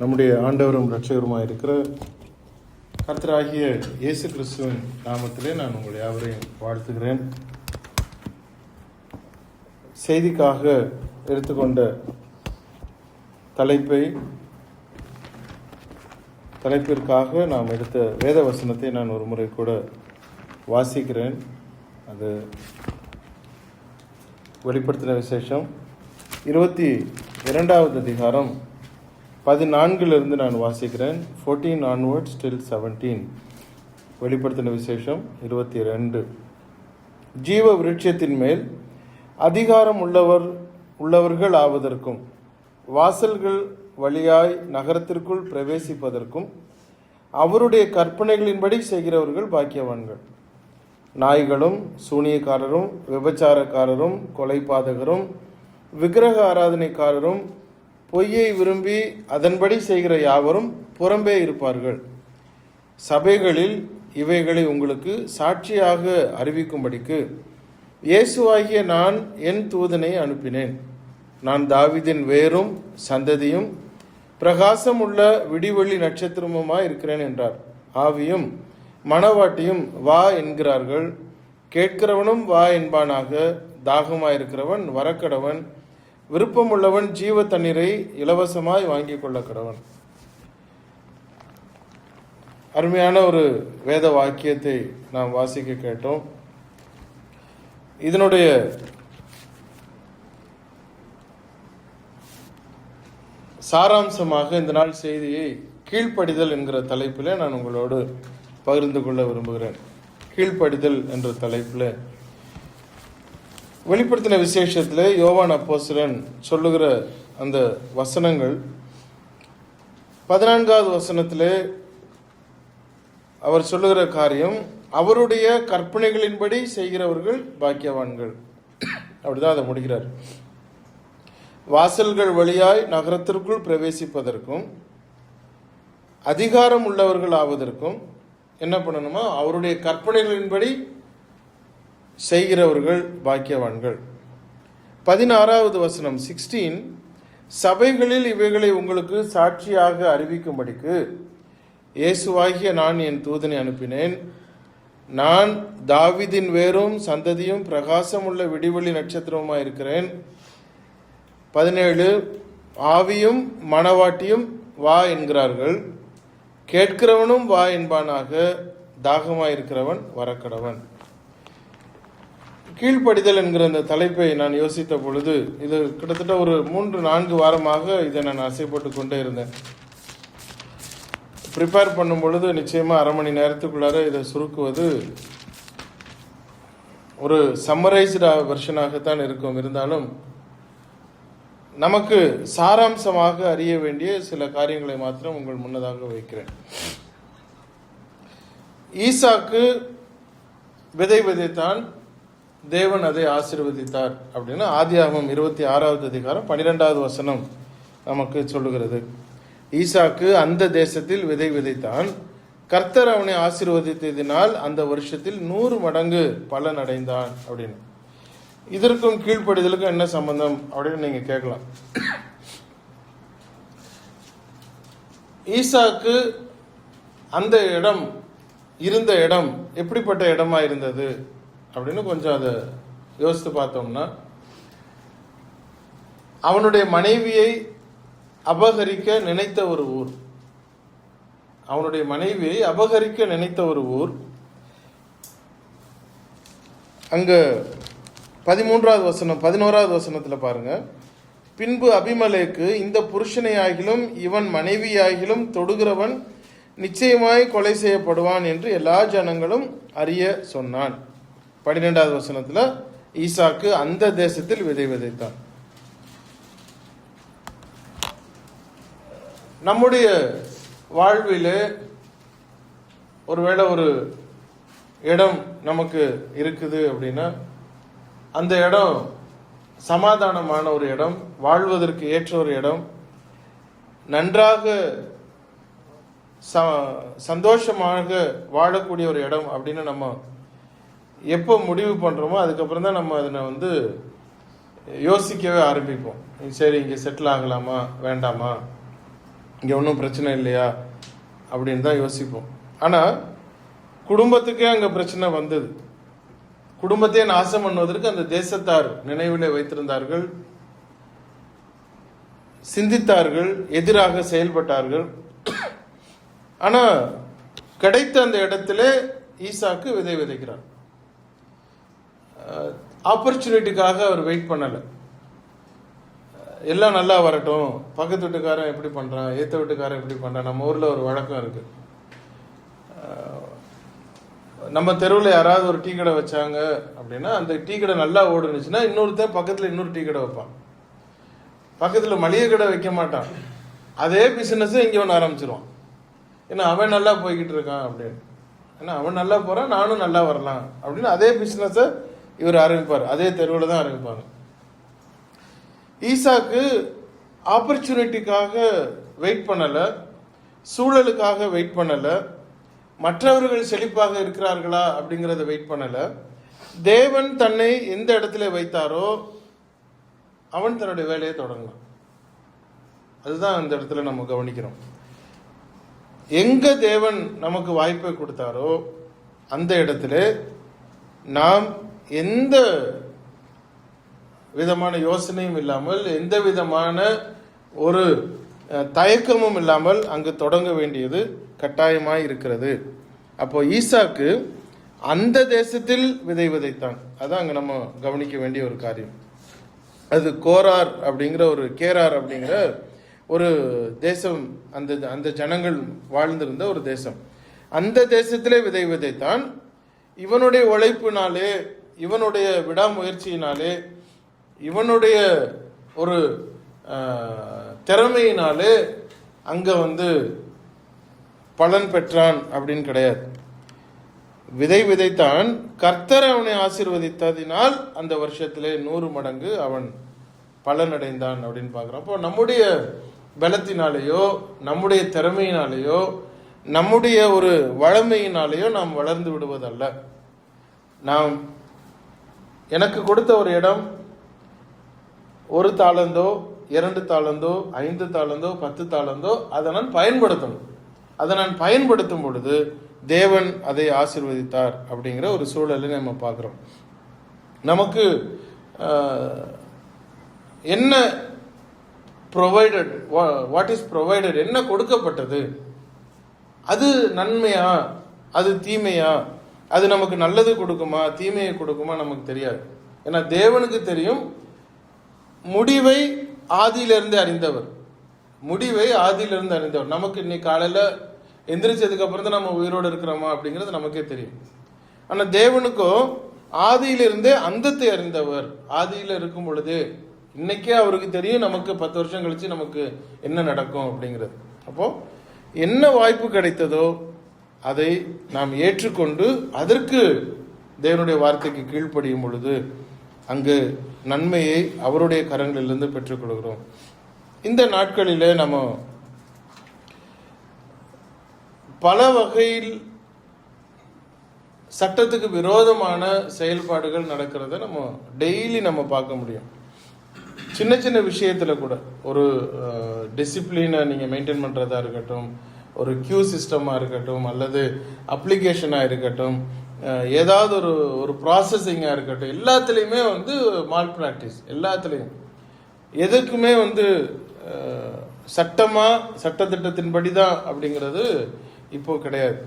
நம்முடைய ஆண்டவரும் இரட்சகருமாய் இருக்கிற கர்த்தராகிய இயேசு கிறிஸ்துவின் நாமத்திலே நான் உங்களை யாவரையும் வாழ்த்துகிறேன். செய்திக்காக எடுத்துக்கொண்ட தலைப்பிற்காக நாம் எடுத்த வேத வசனத்தை நான் ஒரு முறை கூட வாசிக்கிறேன். அது வெளிப்படுத்தின விசேஷம் 22வது அதிகாரம் 14 நான் வாசிக்கிறேன். 14 onwards till 17. வெளிப்படுத்தின விசேஷம் 22. ஜீவ விருட்சத்தின் மேல் அதிகாரம் உள்ளவர்கள் ஆவதற்கும் வாசல்கள் வழியாய் நகரத்திற்குள் பிரவேசிப்பதற்கும் அவருடைய கற்பனைகளின்படி செய்கிறவர்கள் பாக்கியவான்கள். நாய்களும் சூனியக்காரரும் விபச்சாரக்காரரும் கொலைபாதகரும் விக்கிரக ஆராதனைக்காரரும் பொய்யை விரும்பி அதன்படி செய்கிற யாவரும் புறம்பே இருப்பார்கள். சபைகளில் இவைகளை உங்களுக்கு சாட்சியாக அறிவிக்கும்படிக்கு இயேசுவாகிய நான் என் தூதனை அனுப்பினேன். நான் தாவீதின் வேரும் சந்ததியும் பிரகாசம் உள்ள விடிவெள்ளி நட்சத்திரமுமாய் இருக்கிறேன் என்றார். ஆவியும் மணவாட்டியும் வா என்கிறார்கள். கேட்கிறவனும் வா என்பானாக. தாகமாயிருக்கிறவன் வரக்கடவன். விருப்பமுள்ளவன் ஜீவ தண்ணீரை இலவசமாய் வாங்கிக் கொள்ள கடவன். அருமையான ஒரு வேத வாக்கியத்தை நாம் வாசிக்க கேட்டோம். இதனுடைய சாராம்சமாக இந்த நாள் செய்தியை கீழ்ப்படிதல் என்கிற தலைப்பில் நான் உங்களோடு பகிர்ந்து கொள்ள விரும்புகிறேன். கீழ்ப்படிதல் என்ற தலைப்பில் வெளிப்படுத்தின விசேஷத்தில் யோவான் அப்போஸ்தலன் சொல்லுகிற அந்த வசனங்கள் 14வது வசனத்திலே அவர் சொல்லுகிற காரியம், அவருடைய கற்பனைகளின்படி செய்கிறவர்கள் பாக்கியவான்கள். அப்படிதான் அதை முடிகிறார். வாசல்கள் வழியாய் நகரத்திற்குள் பிரவேசிப்பதற்கும் அதிகாரம் உள்ளவர்கள் ஆவதற்கும் என்ன பண்ணணுமா, அவருடைய கற்பனைகளின்படி செய்கிறவர்கள் பாக்கியவான்கள். 16வது வசனம் 16, சபைகளில் இவைகளை உங்களுக்கு சாட்சியாக அறிவிக்கும்படிக்கு இயேசுவாகிய நான் என் தூதனை அனுப்பினேன். நான் தாவீதின் வேரும் சந்ததியும் பிரகாசம் உள்ள விடிவெள்ளி நட்சத்திரமுமாய் இருக்கிறேன். 17, ஆவியும் மணவாட்டியும் வா என்கிறார்கள். கேட்கிறவனும் வா என்பானாக. தாகமாயிருக்கிறவன் வரக்கடவன். கீழ்ப்படிதல் என்கிற அந்த தலைப்பை நான் யோசித்த பொழுது, இது கிட்டத்தட்ட ஒரு 3-4 வாரமாக இதை நான் ஆசைப்பட்டு கொண்டே இருந்தேன். ப்ரிப்பேர் பண்ணும் பொழுது நிச்சயமாக அரை மணி நேரத்துக்குள்ளார இதை சுருக்குவது ஒரு சம்மரைஸ்டு வெர்ஷனாகத்தான் இருக்கும். இருந்தாலும் நமக்கு சாராம்சமாக அறிய வேண்டிய சில காரியங்களை மாத்திரம் உங்கள் முன்னதாக வைக்கிறேன். ஈசாக்கு விதை விதைத்தான், தேவன் அதை ஆசீர்வதித்தார் அப்படின்னு ஆதியாகமம் 26வது அதிகாரம் 12வது வசனம் நமக்கு சொல்லுகிறது. ஈசாக்கு அந்த தேசத்தில் விதை விதைத்தான், கர்த்தர் அவனை ஆசீர்வதித்ததினால் அந்த வருஷத்தில் 100 மடங்கு பலன் அடைந்தான் அப்படின்னு. இதற்கும் கீழ்ப்படிதலுக்கும் என்ன சம்பந்தம் அப்படின்னு நீங்க கேட்கலாம். ஈசாக்கு அந்த இருந்த இடம் எப்படிப்பட்ட இடமா இருந்தது அப்படின்னு கொஞ்சம் அதை யோசித்து பார்த்தோம்னா, அவனுடைய மனைவியை அபகரிக்க நினைத்த ஒரு ஊர். அவனுடைய மனைவியை அபகரிக்க நினைத்த ஒரு ஊர். அங்க 11வது வசனத்துல பாருங்க, பின்பு அபிமலேக்கு, இந்த புருஷனை ஆகிலும் இவன் மனைவியாகிலும் தொடுகிறவன் நிச்சயமாய் கொலை செய்யப்படுவான் என்று எல்லா ஜனங்களும் அறிய சொன்னான். 12வது வசனத்துல ஈசாக்கு அந்த தேசத்தில் விதை விதைத்தான். நம்முடைய வாழ்விலே ஒருவேளை ஒரு இடம் நமக்கு இருக்குது அப்படின்னா, அந்த இடம் சமாதானமான ஒரு இடம், வாழ்வதற்கு ஏற்ற ஒரு இடம், நன்றாக சந்தோஷமாக வாழக்கூடிய ஒரு இடம் அப்படின்னு நம்ம எப்போ முடிவு பண்ணுறோமோ அதுக்கப்புறம் தான் நம்ம அதனை யோசிக்கவே ஆரம்பிப்போம். சரி, இங்கே செட்டில் ஆகலாமா வேண்டாமா, இங்கே ஒன்றும் பிரச்சனை இல்லையா அப்படின்னு தான் யோசிப்போம். ஆனால் குடும்பத்துக்கே அங்கே பிரச்சனை வந்தது. குடும்பத்தையே நாசம் பண்ணுவதற்கு அந்த தேசத்தார் நினைவிலே வைத்திருந்தார்கள், சிந்தித்தார்கள், எதிராக செயல்பட்டார்கள். ஆனா கிடைத்த அந்த இடத்துல ஈசாக்கு விதை விதைக்கிறார். ஆப்பர்ச்சுனிட்டிக்காக அவர் வெயிட் பண்ணல. எல்லாம் நல்லா வரட்டும், பக்கத்து வீட்டுக்காரன் எப்படி பண்றான், ஏத்த வீட்டுக்காரன் எப்படி பண்றான். நம்ம ஊர்ல ஒரு வழக்கம் இருக்கு, நம்ம தெருவில் யாராவது ஒரு டீ கடை வச்சாங்க அப்படின்னா அந்த டீ கடை நல்லா ஓடுனுச்சுன்னா இன்னொருத்தன் பக்கத்தில் இன்னொரு டீ கடை வைப்பான். பக்கத்தில் மளிகை கடை வைக்க மாட்டான். அதே பிசினஸ் இங்கே ஒன்று ஆரம்பிச்சிருவான். ஏன்னா அவன் நல்லா போய்கிட்டு இருக்கான் அப்படின்னு. ஏன்னா அவன் நல்லா போறான், நானும் நல்லா வரலாம் அப்படின்னு அதே பிசினஸை இவர் ஆரம்பிப்பார். அதே தெருவில் தான் ஆரம்பிப்பாங்க. ஈசாக்கு ஆப்பர்ச்சுனிட்டிக்காக வெயிட் பண்ணல, சூழலுக்காக வெயிட் பண்ணல, மற்றவர்கள் செழிப்பாக இருக்கிறார்களா அப்படிங்கறத வெயிட் பண்ணல. தேவன் தன்னை எந்த இடத்துல வைத்தாரோ அவன் தன்னுடைய வேலையை தொடங்கலாம். அதுதான் அந்த இடத்துல நம்ம கவனிக்கிறோம். எங்க தேவன் நமக்கு வாய்ப்பை கொடுத்தாரோ அந்த இடத்துல நாம் எந்த விதமான யோசனையும் இல்லாமல், எந்த விதமான ஒரு தயக்கமும் இல்லாமல் அங்கு தொடங்க வேண்டியது கட்டாயமாய் இருக்கிறது. அப்போ ஈசாக்கு அந்த தேசத்தில் விதை விதைத்தான். அதான் அங்க நம்ம கவனிக்க வேண்டிய ஒரு காரியம். அது கோரார் அப்படிங்கிற ஒரு கேரார் அப்படிங்கிற ஒரு தேசம், அந்த அந்த ஜனங்கள் வாழ்ந்திருந்த ஒரு தேசம். அந்த தேசத்திலே விதை விதைத்தான். இவனுடைய உழைப்பினாலே, இவனுடைய விடாமுயற்சியினாலே, இவனுடைய ஒரு திறமையினாலே அங்க பலன் பெற்றான் அப்படின்னு கிடையாது. விதை விதைத்தான், கர்த்தர் அவனை ஆசீர்வதித்ததினால் அந்த வருஷத்திலே 100 மடங்கு அவன் பலன் அடைந்தான் அப்படின்னு பார்க்கிறோம். அப்போ நம்முடைய பலத்தினாலேயோ, நம்முடைய திறமையினாலேயோ, நம்முடைய ஒரு வளமையினாலேயோ நாம் வளர்ந்து விடுவதல்ல. நாம் எனக்கு கொடுத்த ஒரு இடம் 1 தாளந்தோ 2 தாளந்தோ 5 தாளந்தோ 10 தாளந்தோ அதை நான் பயன்படுத்தணும். அதை நான் பயன்படுத்தும் பொழுது தேவன் அதை ஆசீர்வதித்தார் அப்படிங்கிற ஒரு சூழலை நம்ம பார்க்கிறோம். நமக்கு என்ன ப்ரொவைடட், வாட் இஸ் ப்ரொவைடட், என்ன கொடுக்கப்பட்டது, அது நன்மையா அது தீமையா, அது நமக்கு நல்லது கொடுக்குமா தீமையை கொடுக்குமா நமக்கு தெரியாது. ஏன்னா தேவனுக்கு தெரியும். முடிவை ஆதியிலிருந்து அறிந்தவர், முடிவை ஆதியிலிருந்து அறிந்தவர். நமக்கு இன்னைக்கு காலையில எந்திரிச்சதுக்கு அப்புறம் தான் நம்ம உயிரோடு இருக்கிறோமா அப்படிங்கிறது நமக்கே தெரியும். ஆனா தேவனுக்கோ ஆதியிலிருந்தே அந்தத்தை அறிந்தவர். ஆதியில இருக்கும் பொழுது இன்னைக்கே அவருக்கு தெரியும் நமக்கு 10 வருஷம் கழிச்சு நமக்கு என்ன நடக்கும் அப்படிங்கிறது. அப்போ என்ன வாய்ப்பு கிடைத்ததோ அதை நாம் ஏற்றுக்கொண்டு அதற்கு தேவனுடைய வார்த்தைக்கு கீழ்ப்படியும் பொழுது அங்கு நன்மையை அவருடைய கரங்களிலிருந்து பெற்றுக்கொள்கிறோம். இந்த நாட்களிலே நம்ம பல வகையில் சட்டத்துக்கு விரோதமான செயல்பாடுகள் நடக்கிறத நம்ம டெய்லி நம்ம பார்க்க முடியும். சின்ன சின்ன விஷயத்துல கூட ஒரு டிசிப்ளினை நீங்க மெயின்டைன் பண்றதா இருக்கட்டும், ஒரு கியூ சிஸ்டமா இருக்கட்டும், அல்லது அப்ளிகேஷனா இருக்கட்டும், ஏதாவது ஒரு ப்ராசஸிங்கா இருக்கட்டும், எல்லாத்துலேயுமே மால் ப்ராக்டிஸ். எல்லாத்துலேயும் எதுக்குமே சட்டமா சட்டத்திட்டத்தின்படி தான் அப்படிங்கிறது இப்போ கிடையாது.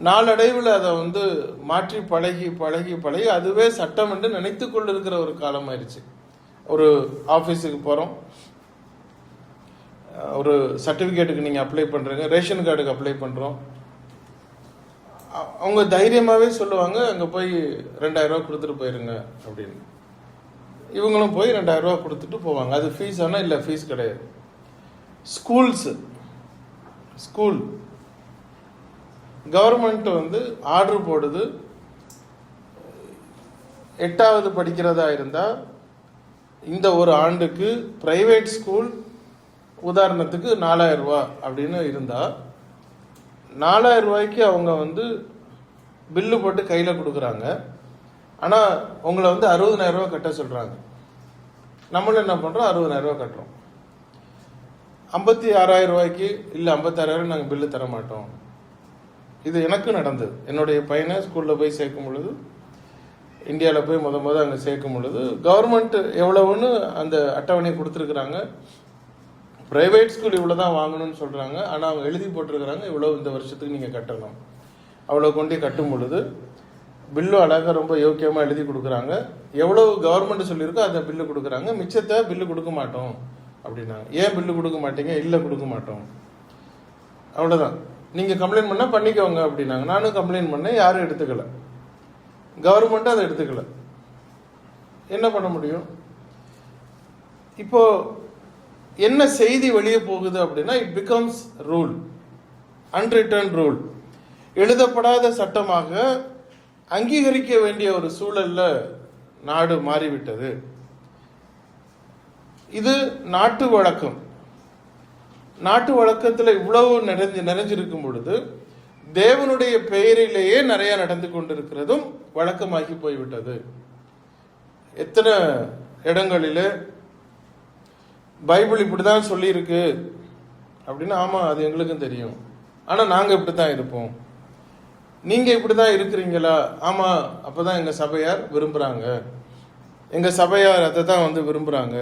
நாளடைவில் அதை மாற்றி பழகி பழகி பழகி அதுவே சட்டம் என்று நினைத்து கொண்டிருக்கிற ஒரு காலம் ஆயிடுச்சு. ஒரு ஆஃபீஸுக்கு போகிறோம், ஒரு சர்டிஃபிகேட்டுக்கு நீங்கள் அப்ளை பண்ணுறீங்க, ரேஷன் கார்டுக்கு அப்ளை பண்ணுறோம். அவங்க தைரியமாகவே சொல்லுவாங்க, அங்கே போய் 2000 ரூபா கொடுத்துட்டு போயிருங்க அப்படின்னு. இவங்களும் போய் 2000 ரூபா கொடுத்துட்டு போவாங்க. அது ஃபீஸ் ஆனால் இல்லை, ஃபீஸ் கிடையாது. ஸ்கூல் கவர்மெண்ட் ஆர்டர் போடுது. 8வது படிக்கிறதா இருந்தால் இந்த ஒரு ஆண்டுக்கு பிரைவேட் ஸ்கூல் உதாரணத்துக்கு 4000 ரூபா அப்படின்னு இருந்தால் 4000 ரூபாய்க்கு அவங்க பில்லு போட்டு கையில் கொடுக்குறாங்க. ஆனால் உங்களை 60000 ரூபா கட்ட சொல்கிறாங்க. நம்மளும் என்ன பண்ணுறோம், 60000 ரூபா கட்டுறோம். 56,000 ரூபாய்க்கு இல்லை 56,000 நாங்கள் பில்லு தர மாட்டோம். இது எனக்கு நடந்தது. என்னுடைய பையனை ஸ்கூலில் போய் சேர்க்கும் பொழுது, இந்தியாவில் போய் முத அங்கே சேர்க்கும் பொழுது கவர்மெண்ட் எவ்வளவுன்னு அந்த அட்டவணை கொடுத்துருக்குறாங்க. ப்ரைவேட் ஸ்கூல் இவ்வளோ தான் வாங்கணும்னு சொல்கிறாங்க. ஆனால் அவங்க எழுதி போட்டிருக்கிறாங்க இவ்வளோ இந்த வருஷத்துக்கு நீங்கள் கட்டணும். அவ்வளோ கொண்டு கட்டும் பொழுது பில்லு அழகாக ரொம்ப யோக்கியமாக எழுதி கொடுக்குறாங்க. எவ்வளோ கவர்மெண்ட் சொல்லியிருக்கோ அதை பில்லு கொடுக்குறாங்க. மிச்சத்தை பில்லு கொடுக்க மாட்டோம் அப்படின்னாங்க. ஏன் பில்லு கொடுக்க மாட்டீங்க? இல்லை கொடுக்க மாட்டோம், அவ்வளோதான். நீங்கள் கம்ப்ளைண்ட் பண்ணால் பண்ணிக்கோங்க அப்படின்னாங்க. நானும் கம்ப்ளைண்ட் பண்ணேன், யாரும் எடுத்துக்கல. கவர்மெண்ட்டும் அதை எடுத்துக்கல. என்ன பண்ண முடியும்? இப்போ என்ன செய்தி வெளியே போகுது அப்படின்னா, it becomes rule, unwritten rule, எழுதப்படாத சட்டமாக அங்கீகரிக்க வேண்டிய ஒரு சூழல்ல நாடு மாறிவிட்டது. இது நாட்டு வழக்கம். நாட்டு வழக்கத்தில் இவ்வளவு நிறைஞ்சிருக்கும் பொழுது தேவனுடைய பெயரிலேயே நிறைய நடந்து கொண்டிருக்கிறதும் வழக்கமாகி போய்விட்டது. எத்தனை இடங்களில் பைபிள் இப்படிதான் சொல்லியிருக்கு அப்படின்னு, ஆமா அது எங்களுக்கும் தெரியும், ஆனா நாங்க இப்படித்தான் இருப்போம். நீங்க இப்படிதான் இருக்கிறீங்களா? ஆமா, அப்பதான் எங்க சபையார் விரும்புறாங்க, எங்க சபையார் அதை தான் விரும்புறாங்க,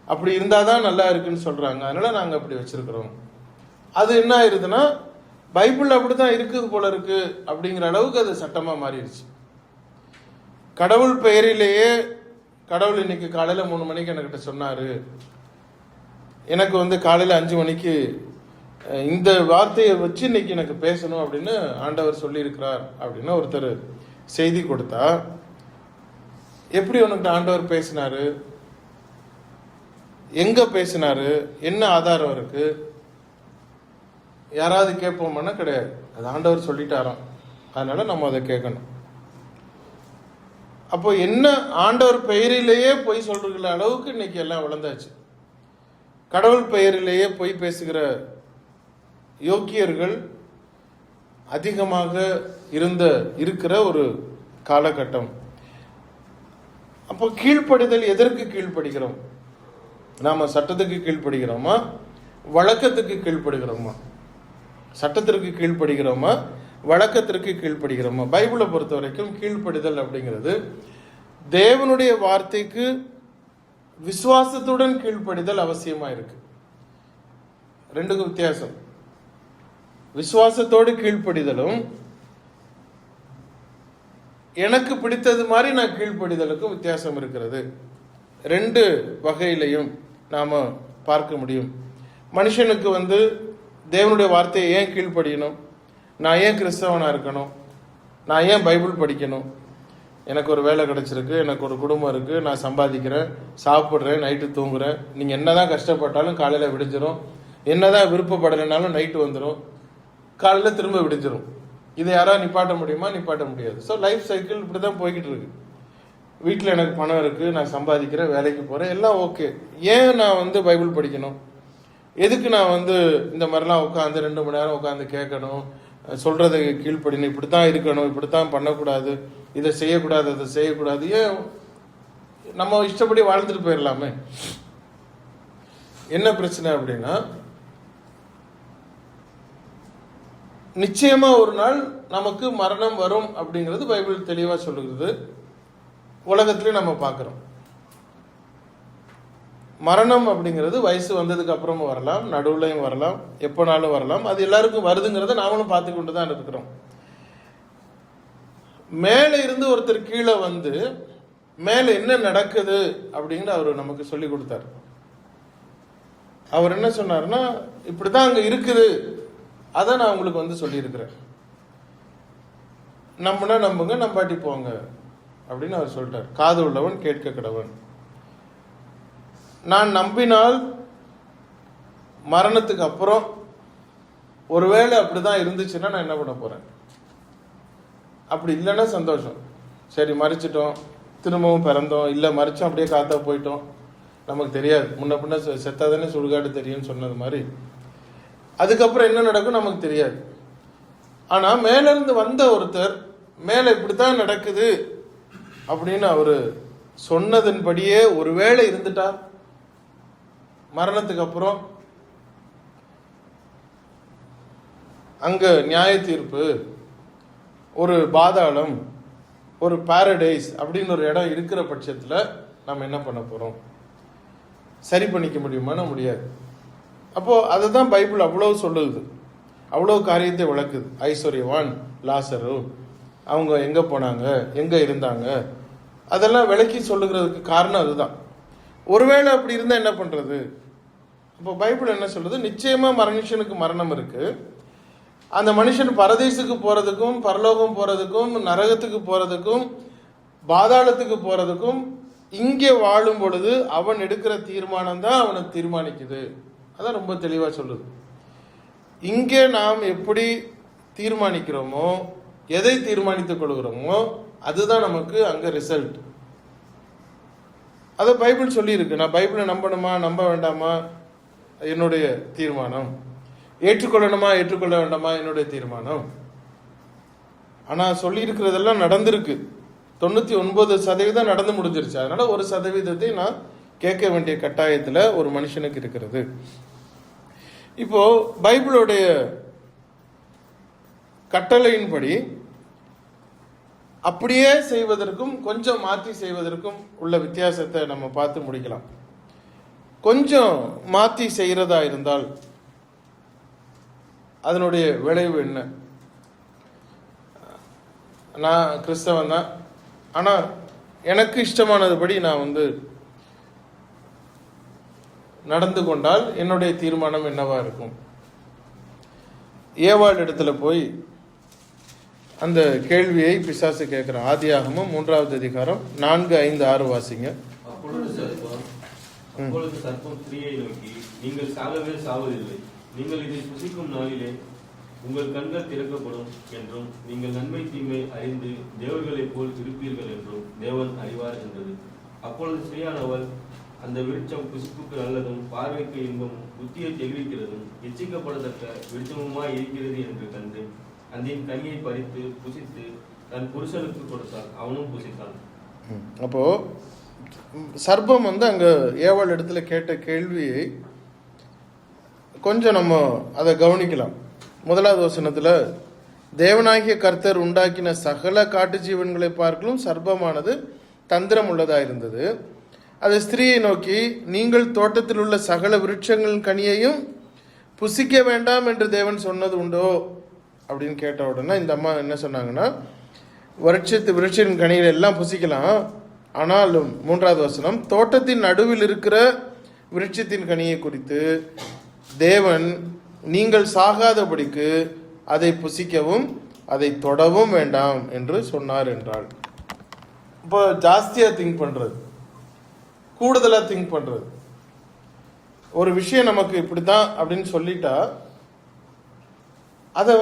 அப்படி இருந்தாதான் நல்லா இருக்குன்னு சொல்றாங்க, அதனால நாங்க அப்படி வச்சிருக்கிறோம். அது என்ன ஆயிருதுன்னா, பைபிள் அப்படித்தான் இருக்குது போல இருக்கு அப்படிங்கிற அளவுக்கு அது சட்டமா மாறிடுச்சு. கடவுள் பெயரிலேயே, கடவுள் இன்னைக்கு காலையில 3 மணிக்கு என்கிட்ட சொன்னாரு, எனக்கு காலையில 5 மணிக்கு இந்த வார்த்தையை வச்சு இன்னைக்கு எனக்கு பேசணும் அப்படின்னு ஆண்டவர் சொல்லி இருக்கிறார் அப்படின்னு ஒருத்தர் செய்தி கொடுத்தா, எப்படி உனக்கு ஆண்டவர் பேசினாரு, எங்க பேசினாரு, என்ன ஆதாரம் இருக்கு, யாராவது கேட்போம்னா கிடையாது. அது ஆண்டவர் சொல்லிட்டாராம், அதனால நம்ம அதை கேட்கணும். அப்போ என்ன, ஆண்டவர் பெயரிலேயே பொய் சொல்ற அளவுக்கு இன்னைக்கு எல்லாம் வளர்ந்தாச்சு. கடவுள் பெயரிலேயே பொய் பேசுகிற யோக்கியர்கள் அதிகமாக இருக்கிற ஒரு காலகட்டம். அப்போ கீழ்ப்படிதல், எதற்கு கீழ்ப்படுகிறோம்? நாம சட்டத்துக்கு கீழ்ப்படுகிறோமா, வழக்கத்துக்கு கீழ்ப்படுகிறோமா? சட்டத்திற்கு கீழ்ப்படுகிறோமா, வழக்கத்திற்கு கீழ்ப்படுகிறோமா? பைபிளை பொறுத்த வரைக்கும் கீழ்ப்படிதல் அப்படிங்கிறது தேவனுடைய வார்த்தைக்கு விசுவாசத்துடன் கீழ்ப்படிதல் அவசியமா இருக்கு. ரெண்டுக்கும் வித்தியாசம். விசுவாசத்தோடு கீழ்ப்படிதலும் எனக்கு பிடித்தது மாதிரி நான் கீழ்ப்படிதலுக்கும் வித்தியாசம் இருக்கிறது. 2 வகையிலையும் நாம பார்க்க முடியும். மனுஷனுக்கு தேவனுடைய வார்த்தையை ஏன் கீழ்ப்படியணும்? நான் ஏன் கிறிஸ்தவனா இருக்கணும்? நான் ஏன் பைபிள் படிக்கணும்? எனக்கு ஒரு வேலை கிடைச்சிருக்கு, எனக்கு ஒரு குடும்பம் இருக்கு, நான் சம்பாதிக்கிறேன், சாப்பிட்றேன், நைட்டு தூங்குறேன். நீங்க என்னதான் கஷ்டப்பட்டாலும் காலையில விடிஞ்சிரும், என்னதான் விருப்பப்படலைனாலும் நைட்டு வந்துடும், காலையில திரும்ப விடிஞ்சிரும். இதை யாராவது நிப்பாட்ட முடியுமா? நிப்பாட்ட முடியாது. ஸோ லைஃப் சைக்கிள் இப்படிதான் போய்கிட்டு இருக்கு. வீட்டில் எனக்கு பணம் இருக்கு, நான் சம்பாதிக்கிறேன், வேலைக்கு போறேன், எல்லாம் ஓகே. ஏன் நான் பைபிள் படிக்கணும்? எதுக்கு நான் இந்த மாதிரிலாம் உட்காந்து 2 மணி நேரம் உட்காந்து கேட்கணும், சொல்றதை கீழ்ப்படினு, இப்படித்தான் இருக்கணும், இப்படித்தான் பண்ணக்கூடாது, இதை செய்யக்கூடாது, அதை செய்யக்கூடாது? ஏன் நம்ம இஷ்டப்படி வாழ்ந்துட்டு போயிடலாமே. என்ன பிரச்சனை அப்படின்னா, நிச்சயமா ஒரு நாள் நமக்கு மரணம் வரும் அப்படிங்கிறது பைபிள் தெளிவா சொல்லுகிறது. உலகத்திலேயே நம்ம பார்க்கிறோம். மரணம் அப்படிங்கிறது வயசு வந்ததுக்கு அப்புறமும் வரலாம், நடுவுலையும் வரலாம், எப்போனாலும் வரலாம். அது எல்லாருக்கும் வருதுங்கிறத நாமளும் பார்த்து கொண்டு தான் இருக்கிறோம். மேலே இருந்து ஒருத்தர் கீழே மேலே என்ன நடக்குது அப்படிங்கிற அவர் நமக்கு சொல்லி கொடுத்தார். அவர் என்ன சொன்னார்னா, இப்படிதான் அங்க இருக்குது, அதை நான் உங்களுக்கு சொல்லியிருக்கிறேன், நம்புனா நம்புங்க, நம்பாட்டி போங்க அப்படின்னு அவர் சொல்லிட்டார். காது உள்ளவன் கேட்க கடவன். நான் நம்பினால் மரணத்துக்கு அப்புறம் ஒருவேளை அப்படிதான் இருந்துச்சுன்னா நான் என்ன பண்ண போறேன்? அப்படி இல்லைன்னா சந்தோஷம், சரி மறிச்சிட்டோம், திரும்பவும் பிறந்தோம், இல்லை மறிச்சோம் அப்படியே காத்தா போயிட்டோம், நமக்கு தெரியாது, முன்ன பின்ன செத்தாதானே சுடுகாடு தெரியும்னு சொன்னது மாதிரி அதுக்கப்புறம் என்ன நடக்கும் நமக்கு தெரியாது. ஆனா மேல இருந்து வந்த ஒருத்தர் மேல இப்படித்தான் நடக்குது அப்படின்னு அவரு சொன்னதன்படியே ஒருவேளை இருந்துட்டா மரணத்துக்கு அப்புறம் அங்கே நியாய தீர்ப்பு, ஒரு பாதாளம், ஒரு பாரடைஸ் அப்படின்னு ஒரு இடம் இருக்கிற பட்சத்தில் நம்ம என்ன பண்ண போகிறோம்? சரி பண்ணிக்க முடியுமானா முடியாது. அப்போது அதை தான் பைபிள் அவ்வளோ சொல்லுது, அவ்வளோ காரியத்தை விளக்குது. ஐஸ்வர்யவான், லாசரு, அவங்க எங்கே போனாங்க, எங்கே இருந்தாங்க, அதெல்லாம் விளக்கி சொல்லுகிறதுக்கு காரணம் அதுதான். ஒருவேளை அப்படி இருந்தால் என்ன பண்ணுறது? இப்போ பைபிள் என்ன சொல்லுது? நிச்சயமாக மனுஷனுக்கு மரணம் இருக்குது. அந்த மனுஷன் பரதேசுக்கு போகிறதுக்கும், பரலோகம் போகிறதுக்கும், நரகத்துக்கு போகிறதுக்கும், பாதாளத்துக்கு போகிறதுக்கும் இங்கே வாழும் பொழுது அவன் எடுக்கிற தீர்மானம் தான் அவனுக்கு தீர்மானிக்குது. அதான் ரொம்ப தெளிவாக சொல்லுது. இங்கே நாம் எப்படி தீர்மானிக்கிறோமோ, எதை தீர்மானித்துக் கொள்கிறோமோ, அதுதான் நமக்கு அங்கே ரிசல்ட். அதை பைபிள் சொல்லியிருக்கு. நான் பைபிளை நம்பணுமா நம்ப வேண்டாமா என்னுடைய தீர்மானம், ஏற்றுக்கொள்ளணுமா ஏற்றுக்கொள்ள வேண்டாமா என்னுடைய தீர்மானம். ஆனால் சொல்லியிருக்கிறதெல்லாம் நடந்திருக்கு. 99% நடந்து முடிஞ்சிருச்சு. அதனால 1% நான் கேட்க வேண்டிய கட்டாயத்தில் ஒரு மனுஷனுக்கு இருக்கிறது. இப்போ பைபிளுடைய கட்டளையின்படி அப்படியே செய்வதற்கும் கொஞ்சம் மாற்றி செய்வதற்கும் உள்ள வித்தியாசத்தை நம்ம பார்த்து முடிக்கலாம். கொஞ்சம் மாற்றி செய்கிறதா இருந்தால் அதனுடைய விளைவு என்ன? நான் கிறிஸ்தவன் தான், ஆனால் எனக்கு இஷ்டமானதுபடி நான் நடந்து கொண்டால் என்னுடைய தீர்மானம் என்னவா இருக்கும்? ஏவாள் இடத்துல போய் அந்த கேள்வியை பிசாசு கேட்கிறான். ஆதியாகமம் 3வது அதிகாரம் 4, 5, 6 வாசிங்க. அப்பொழுது சர்ப்பம் ஸ்திரீயை நோக்கி, நீங்கள் சாகவே சாவதில்லை, நீங்கள் இதை புசிக்கும் நாளிலே உங்கள் கண்கள் திறக்கப்படும் என்றும், நீங்கள் நன்மை தீமை அறிந்து தேவர்களைப் போல் இருப்பீர்கள் என்றும் தேவன் அறிவார் என்றது. அப்பொழுது ஸ்திரீயானவள், அந்த விருட்சம் புசிப்புக்கு நல்லதும் பார்வைக்கு இன்பமும் புத்தியை தெளிவிக்கிறதும் எச்சிக்கப்படத்தக்க விருட்சமுமாய் இருக்கிறது என்று கண்டு அதன் கனியை பறித்து புசித்து தன் புருஷனுக்கு கொடுத்தாள், அவனும் புசித்தான். அப்போ சர்ப்பம் அங்க ஏவாள் இடத்துல கேட்ட கேள்வியை கொஞ்சம் நம்ம அதை கவனிக்கலாம். 1வது வசனத்துல, தேவனாகிய கர்த்தர் உண்டாக்கின சகல காட்டு ஜீவன்களை பார்க்கலும் சர்ப்பமானது தந்திரம் உள்ளதா இருந்தது. அது ஸ்திரீயை நோக்கி, நீங்கள் தோட்டத்தில் உள்ள சகல விருட்சங்களின் கனியையும் புசிக்க வேண்டாம் என்று தேவன் சொன்னது உண்டோ அப்படின்னு கேட்ட உடனே இந்த அம்மா என்ன சொன்னாங்கன்னா, விருட்சின் கனிகள் எல்லாம் புசிக்கலாம், ஆனால் 3வது வசனம், தோட்டத்தின் நடுவில் இருக்கிற விருட்சத்தின் கனியை குறித்து தேவன் நீங்கள் சாகாதபடிக்கு அதை புசிக்கவும் அதை தொடவும் வேண்டாம் என்று சொன்னார் என்றாள். இப்போ ஜாஸ்தியா திங்க் பண்றது, கூடுதலா திங்க் பண்றது. ஒரு விஷயம் நமக்கு இப்படிதான் அப்படின்னு சொல்லிட்டா அதை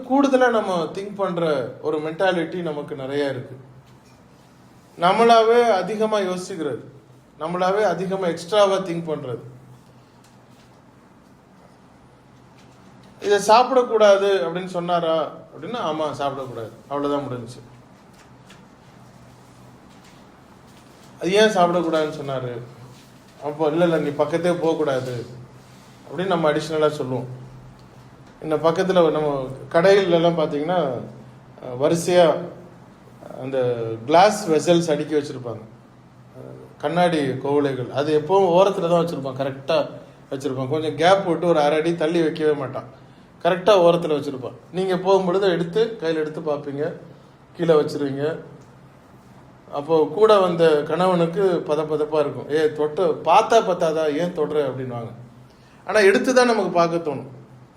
கூடுதலா நம்ம திங்க் பண்ற ஒரு மென்டாலிட்டி நமக்கு நிறைய இருக்கு. நம்மளாவே அதிகமா யோசிக்கிறது, நம்மளாவே அதிகமா எக்ஸ்ட்ராவா திங்க் பண்றது. இதை சாப்பிடக்கூடாது அப்படின்னு சொன்னாரா அப்படின்னா, ஆமா சாப்பிடக்கூடாது, அவ்வளவுதான் முடிஞ்சு. அது ஏன் சாப்பிடக்கூடாதுன்னு சொன்னாரு? அப்போ இல்லை நீ பக்கத்தே போகக்கூடாது அப்படின்னு நம்ம அடிஷ்னலாக சொல்லுவோம். இந்த பக்கத்தில் நம்ம கடையிலெல்லாம் பார்த்தீங்கன்னா வரிசையாக அந்த கிளாஸ் வெசல்ஸ் அடுக்கி வச்சுருப்பாங்க, கண்ணாடி கோவலைகள். அது எப்பவும் ஓரத்தில் தான் வச்சுருப்பான், கரெக்டாக வச்சுருப்பான். கொஞ்சம் கேப் விட்டு ஒரு 1/2 அடி தள்ளி வைக்கவே மாட்டான், கரெக்டாக ஓரத்தில் வச்சுருப்பான். நீங்கள் போகும்பொழுது எடுத்து கையில் எடுத்து பார்ப்பீங்க, கீழே வச்சுருவீங்க. அப்போது கூட வந்த கணவனுக்கு பதப்பதப்பாக இருக்கும், தொட்டு பார்த்தா பார்த்தாதா ஏன் தொடுற அப்படின்வாங்க. ஆனால் எடுத்து தான் நமக்கு பார்க்க தோணும்.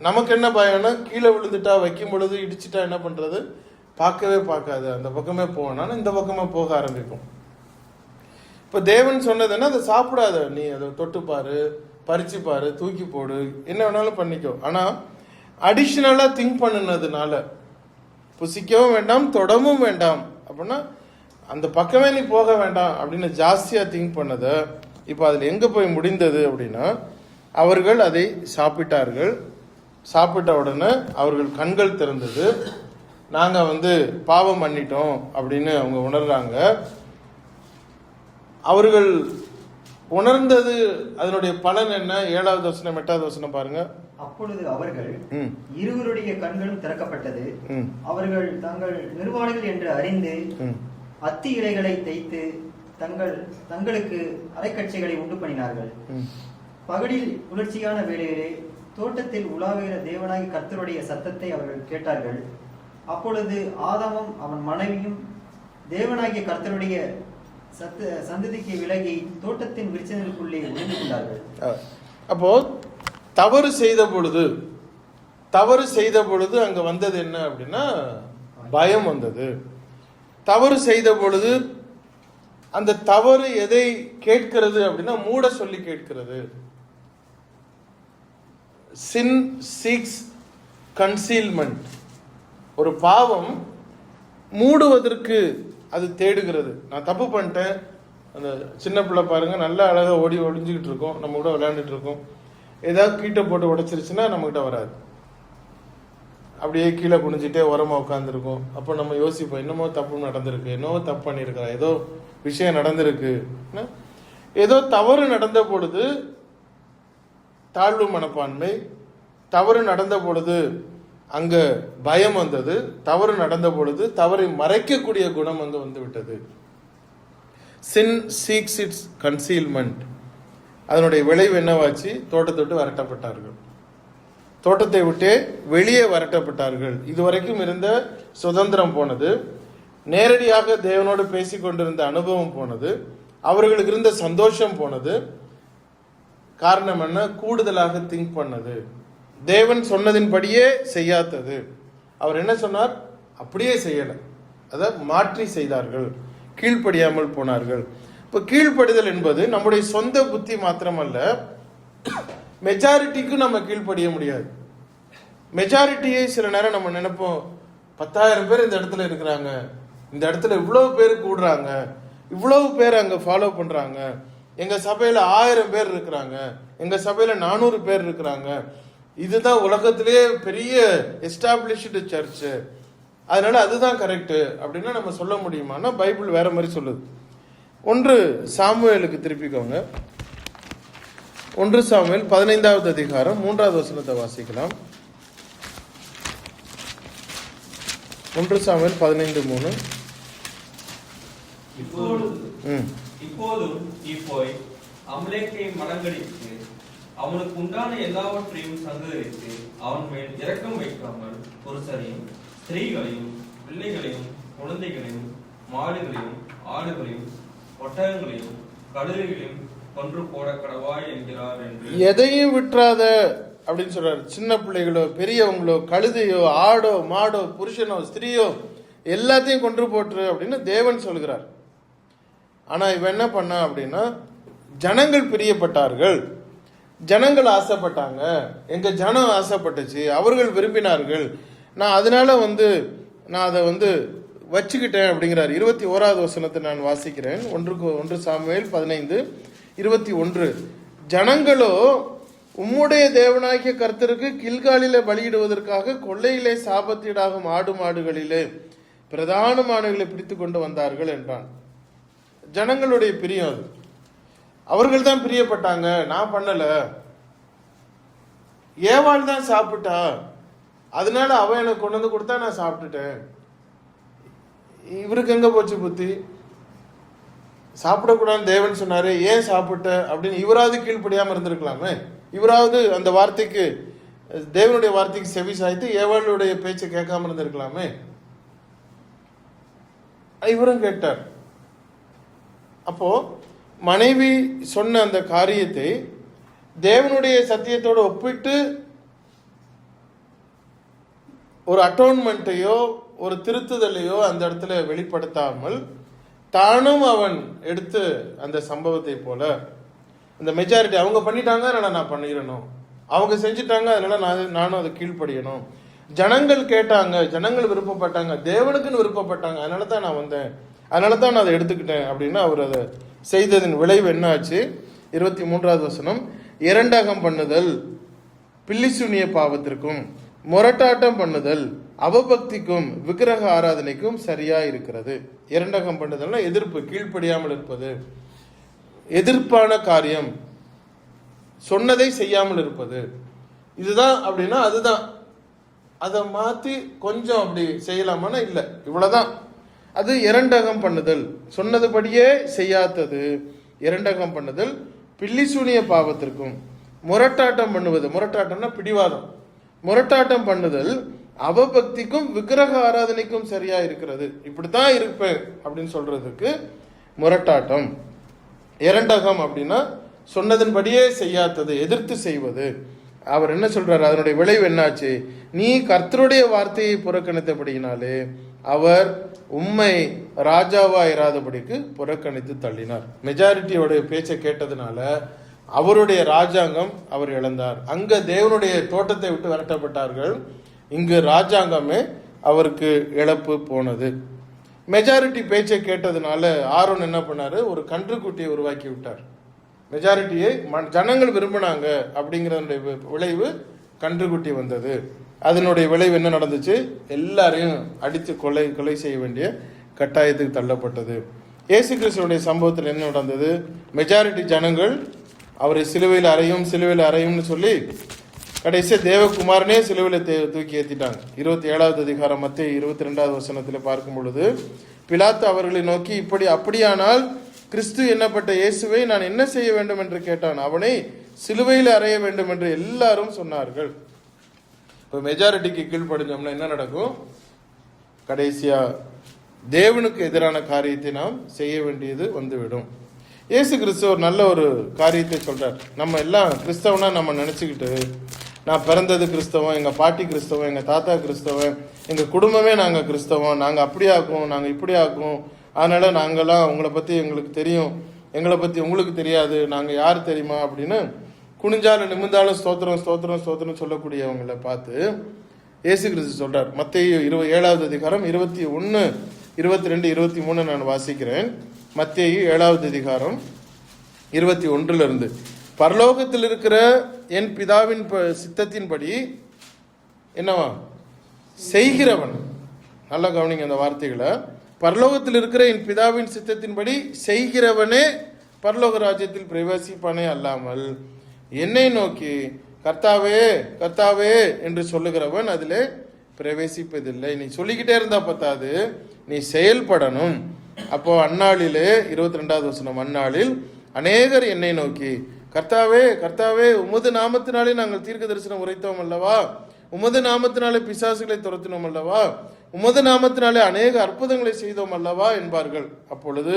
நமக்கு என்ன பயம்னா, கீழே விழுந்துட்டா வைக்கும் பொழுது இடிச்சிட்டா என்ன பண்ணுறது, பார்க்கவே பார்க்காது, அந்த பக்கமே போகணும்னா இந்த பக்கமாக போக ஆரம்பிக்கும். இப்போ தேவன் சொன்னதுன்னா அதை சாப்பிடாத, நீ அதை தொட்டுப்பாரு, பறிச்சுப்பாரு, தூக்கி போடு, என்ன வேணாலும் பண்ணிக்கோ. ஆனால் அடிஷ்னலாக திங்க் பண்ணினதுனால புசிக்கவும் வேண்டாம் தொடவும் வேண்டாம் அப்படின்னா அந்த பக்கமே நீ போக வேண்டாம் அப்படின்னு ஜாஸ்தியாக திங்க் பண்ணதை இப்போ அதில் எங்கே போய் முடிந்தது அப்படின்னா, அவர்கள் அதை சாப்பிட்டார்கள். சாப்பிட்ட உடனே அவர்கள் கண்கள் திறந்தது, நாங்கள் பாவம் பண்ணிட்டோம் அப்படின்னு அவங்க உணர்றாங்க. அவர்கள் உணர்ந்தது அதனுடைய பலன் என்ன? 7வது வசனம் 8வது வசனம் பாருங்க. அப்பொழுது அவர்கள் ம், இருவருடைய கண்களும் திறக்கப்பட்டது. ம், அவர்கள் தங்கள் நிர்வாணிகள் என்று அறிந்து ம். அத்தி இலைகளை தைத்து தங்களுக்கு அரைக்கட்சிகளை உண்டு பண்ணினார்கள். ம். பகலில் குளிர்ச்சியான வேளையிலே தோட்டத்தில் உலாவுகிற தேவனாகி கர்த்தருடைய சத்தத்தை அவர்கள் கேட்டார்கள். அப்பொழுது ஆதாமும் அவன் மனைவியும் தேவனாகிய கர்த்தருடைய சந்ததிக்கு விலகி தோட்டத்தின் விருட்சங்களுக்குள்ளே ஒளிந்து கொண்டார்கள். அப்போ தவறு செய்த பொழுது அங்க வந்தது என்ன அப்படின்னா பயம் வந்தது. தவறு செய்த பொழுது அந்த தவறு எதை கேட்கிறது அப்படின்னா மூட சொல்லி கேட்கிறது. சின் சீக்ஸ் கன்சீல்மெண்ட். ஒரு பாவம் மூடுவதற்கு அது தேடுகிறது. நான் தப்பு பண்ணிட்டேன். அந்த சின்ன பிள்ளை பாருங்க, நல்லா அழகா ஒளிஞ்சுக்கிட்டு இருக்கோம், நம்ம கூட விளையாண்டுட்டு இருக்கோம். ஏதாவது கீட்டை போட்டு உடைச்சிருச்சுன்னா நம்மகிட்ட வராது. அப்படியே கீழே குனிஞ்சிட்டே உரமா உட்காந்துருக்கும். அப்போ நம்ம யோசிப்போம், என்னமோ தப்பு நடந்திருக்கு, என்னவோ தப்பு பண்ணியிருக்கிறோம், ஏதோ விஷயம் நடந்திருக்கு. ஏதோ தவறு நடந்த பொழுது தாழ்வு மனப்பான்மை, தவறு நடந்த பொழுது அங்க பயம் வந்தது, தவறு நடந்த பொழுது தவறை மறைக்கக்கூடிய குணம் அங்க வந்து விட்டது. சின் சீக்ஸ் இட்ஸ் கன்சீல்மெண்ட். அதனுடைய விளைவு என்னவாச்சு? தோட்டத்தை விட்டு வரட்டப்பட்டார்கள். தோட்டத்தை விட்டே வெளியே வரட்டப்பட்டார்கள். இதுவரைக்கும் இருந்த சுதந்திரம் போனது, நேரடியாக தேவனோடு பேசி கொண்டிருந்த அனுபவம் போனது, அவர்களுக்கு இருந்த சந்தோஷம் போனது. காரணம் என்ன? கூடுதலாக திங்க் பண்ணது, தேவன் சொன்னதின்படியே செய்யாதது. அவர் என்ன சொன்னார் அப்படியே செய்யல, அதை மாற்றி செய்தார்கள், கீழ்ப்படியாமல் போனார்கள். இப்ப கீழ்ப்படிதல் என்பது நம்முடைய சொந்த புத்தி மாத்திரமல்ல, மெஜாரிட்டிக்கும் நம்ம கீழ்ப்படிய முடியாது. மெஜாரிட்டியை சில நேரம் நம்ம நினைப்போம், 10,000 பேர் இந்த இடத்துல இருக்கிறாங்க, இந்த இடத்துல இவ்வளவு பேர் கூடுறாங்க, இவ்வளவு பேர் அங்க ஃபாலோ பண்றாங்க, எங்க சபையில 1000 பேர் இருக்கிறாங்க, எங்க சபையில 400 பேர் இருக்கிறாங்க, இதுதான் உலகத்திலேயே பெரிய எஸ்டாப்ளிஷ்டு சர்ச், அதனால அதுதான் கரெக்ட் அப்படின்னா நம்ம சொல்ல முடியுமானா பைபிள் வேற மாதிரி சொல்லுது. 1 சாமுவேலுக்கு திருப்பிக்கோங்க. 1 சாமுவேல் 15வது அதிகாரம் 3வது வசனத்தை வாசிக்கலாம். 1 சாமுவேல் 15:3. இப்போதும் நீ போய் அமலேக்கை மடங்கடித்து அவனுக்கு உண்டான எல்லாவற்றையும் சங்கரித்து அவன் மேல் இரக்கம் வைக்காமல் புருஷரையும் ஸ்திரீகளையும் பிள்ளைகளையும் குழந்தைகளையும் மாடுகளையும் ஆடுகளையும் ஒட்டகங்களையும் கழுதைகளையும் கொன்று போட கடவாய் என்கிறார் என்று. எதையும் விட்டுறாத அப்படின்னு சொல்றாரு. சின்ன பிள்ளைகளோ பெரியவங்களோ கழுதையோ ஆடோ மாடோ புருஷனோ ஸ்திரீயோ எல்லாத்தையும் கொன்று போட்டுரு அப்படின்னு தேவன் சொல்கிறார். ஆனா இவன் என்ன பண்ணா அப்படின்னா, ஜனங்கள் பிரியப்பட்டார்கள், ஜனங்கள் ஆசைப்பட்டாங்க, எங்க ஜனம் ஆசைப்பட்டுச்சு, அவர்கள் விரும்பினார்கள், நான் அதனால நான் அதை வச்சுக்கிட்டேன் அப்படிங்கிறார். 21வது வசனத்தை நான் வாசிக்கிறேன். 1 சாமுவேல் 15:21. ஜனங்களோ உம்முடைய தேவனாகிய கர்த்தருக்கு கில்காலிலே பலியிடுவதற்காக கொள்ளையிலே சாபத்தீடாகும் ஆடு மாடுகளிலே பிரதானமானவர்களை பிடித்து கொண்டு வந்தார்கள் என்றான். ஜனங்களுடைய பிரியம் அது. அவர்கள் தான் பிரியப்பட்டாங்க, நான் பண்ணல. ஏவாள் தான் சாப்பிட்டா, அதனால அவன் எனக்கு கொண்டு வந்து கொடுத்தா நான் சாப்பிட்டுட்டேன். இவருக்கு எங்க போச்சு புத்தி? சாப்பிடக்கூடாதுன்னு தேவன் சொன்னாரு, ஏன் சாப்பிட்ட அப்படின்னு இவராவது கீழ்ப்படியாம இருந்திருக்கலாமே. இவராவது அந்த வார்த்தைக்கு, தேவனுடைய வார்த்தைக்கு செவி சாய்த்து ஏவாளுடைய பேச்சை கேட்காம இருந்திருக்கலாமே. இவரும் கேட்டார். அப்போ மனைவி சொன்ன அந்த காரியத்தை தேவனுடைய சத்தியத்தோடு ஒப்பிட்டு ஒரு அட்டோன்மெண்ட்டையோ ஒரு திருத்துதலையோ அந்த இடத்துல வெளிப்படுத்தாமல் தானும் அவன் எடுத்து அந்த சம்பவத்தை போல இந்த மெஜாரிட்டி அவங்க பண்ணிட்டாங்க, அதனால நான் பண்ணிடணும், அவங்க செஞ்சுட்டாங்க அதனால நானும் அதை கீழ்ப்படியணும், ஜனங்கள் கேட்டாங்க, ஜனங்கள் விருப்பப்பட்டாங்க, தேவனுக்குன்னு விருப்பப்பட்டாங்க, அதனால தான் நான் வந்தேன், அதனால தான் நான் அதை எடுத்துக்கிட்டேன் அப்படின்னு அவர் அதை செய்ததின் விளைவு என்ன ஆச்சு? 23வது வசனம். இரண்டகம் பண்ணுதல் பில்லிசுனிய பாவத்திற்கும் முரட்டாட்டம் பண்ணுதல் அவபக்திக்கும் விக்கிரக ஆராதனைக்கும் சரியா இருக்கிறது. இரண்டகம் பண்ணுதல்னா எதிர்ப்பு, கீழ்ப்படியாமல் இருப்பது, எதிர்ப்பான காரியம், சொன்னதை செய்யாமல் இருப்பது. இதுதான் அப்படின்னா அதுதான், அதை மாற்றி கொஞ்சம் அப்படி செய்யலாமான்னா இல்லை, இவ்வளோதான். அது இரண்டகம் பண்ணுதல், சொன்னதுபடியே செய்யாதது இரண்டகம் பண்ணுதல். பில்லிசூனிய பாவத்திற்கும் முரட்டாட்டம் பண்ணுவது, முரட்டாட்டம்னா பிடிவாதம், முரட்டாட்டம் பண்ணுதல் அவபக்திக்கும் விக்கிரக ஆராதனைக்கும் சரியா இருக்கிறது. இப்படித்தான் இருப்பேன் அப்படின்னு சொல்றதுக்கு முரட்டாட்டம். இரண்டகம் அப்படின்னா சொன்னதன்படியே செய்யாதது, எதிர்த்து செய்வது. அவர் என்ன சொல்றாரு, அதனுடைய விளைவு என்னாச்சு? நீ கர்த்தருடைய வார்த்தையை புறக்கணித்தபடியினாலே அவர் உம்மை ராஜாவா இராதபடிக்கு புறக்கணித்து தள்ளினார். மெஜாரிட்டியோட பேச்சை கேட்டதுனால அவருடைய ராஜாங்கம் அவர் இழந்தார். அங்க தேவனுடைய தோட்டத்தை விட்டு விரட்டப்பட்டார்கள், இங்கு ராஜாங்கமே அவருக்கு இழப்பு போனது. மெஜாரிட்டி பேச்சை கேட்டதுனால ஆரோன் என்ன பண்ணாரு, ஒரு கன்றுக்குட்டியை உருவாக்கி விட்டார். மெஜாரிட்டியை ஜனங்கள் விரும்பினாங்க, அப்படிங்கிறதுடைய விளைவு கன்றுக்குட்டி வந்தது. அதனுடைய விளைவு என்ன நடந்துச்சு? எல்லாரையும் அடித்து கொலை செய்ய வேண்டிய கட்டாயத்துக்கு தள்ளப்பட்டது. இயேசு கிறிஸ்துடைய சம்பவத்தில் என்ன நடந்தது? மெஜாரிட்டி ஜனங்கள் அவரை சிலுவையில் அறையும்னு சொல்லி கடைசி தேவகுமாரனே சிலுவையில் தூக்கி ஏற்றிட்டாங்க. 27வது அதிகாரம் மத்தேயு 22வது வசனத்தில் பார்க்கும் பொழுது, பிலாத்து அவர்களை நோக்கி, அப்படியானால் கிறிஸ்து என்னப்பட்ட இயேசுவை நான் என்ன செய்ய வேண்டும் என்று கேட்டான். அவனை சிலுவையில் அறைய வேண்டும் என்று எல்லாரும் சொன்னார்கள். இப்போ மெஜாரிட்டிக்கு கீழ்ப்படிஞ்சோம்னா என்ன நடக்கும்? கடைசியா தேவனுக்கு எதிரான காரியத்தை நாம் செய்ய வேண்டியது வந்துவிடும். இயேசு கிறிஸ்து ஒரு நல்ல ஒரு காரியத்தை சொல்றார். நம்ம எல்லாம் கிறிஸ்தவனா நம்ம நினைச்சுக்கிட்டு, நான் பிறந்தது கிறிஸ்தவம், எங்க பாட்டி கிறிஸ்தவம், எங்க தாத்தா கிறிஸ்தவன், எங்க குடும்பமே நாங்க கிறிஸ்தவம், நாங்க அப்படி ஆக்கும், நாங்க இப்படி ஆக்கும், அதனால நாங்கெல்லாம் உங்களை பத்தி எங்களுக்கு தெரியும், எங்களை பத்தி உங்களுக்கு தெரியாது, நாங்க யார் தெரியுமா அப்படின்னு குனிஞ்சாலும் நிமிர்ந்தாலும் ஸ்தோத்திரம் ஸ்தோத்திரம் ஸ்தோத்திரம் சொல்லக்கூடியவங்களை பார்த்து இயேசு கிறிஸ்து சொல்றார். மத்தேயு 7வது அதிகாரம் 21, 22, 23 நான் வாசிக்கிறேன். மத்தேயு 7வது அதிகாரம் 21 பரலோகத்தில் இருக்கிற என் பிதாவின் சித்தத்தின்படி என்னவா செய்கிறவன், நல்லா கவனிங்க அந்த வார்த்தைகளை, பரலோகத்தில் இருக்கிற என் பிதாவின் சித்தத்தின்படி செய்கிறவனே பரலோக ராஜ்யத்தில் பிரவேசிப்பானே அல்லாமல் என்னை நோக்கி கர்த்தாவே கர்த்தாவே என்று சொல்லுகிறவன் அதிலே பிரவேசிப்பதில்லை. நீ சொல்லிக்கிட்டே இருந்தா பத்தாது, நீ செயல்படணும். அப்போ அந்நாளிலே 22வது வசனம், அந்நாளில் அநேகர் என்னை நோக்கி கர்த்தாவே கர்த்தாவே உமது நாமத்தினாலே நாங்கள் தீர்க்க தரிசனம் உரைத்தோம் அல்லவா, உமது நாமத்தினாலே பிசாசுகளை துரத்தினோம் அல்லவா, உமது நாமத்தினாலே அநேக அற்புதங்களை செய்தோம் அல்லவா என்பார்கள். அப்பொழுது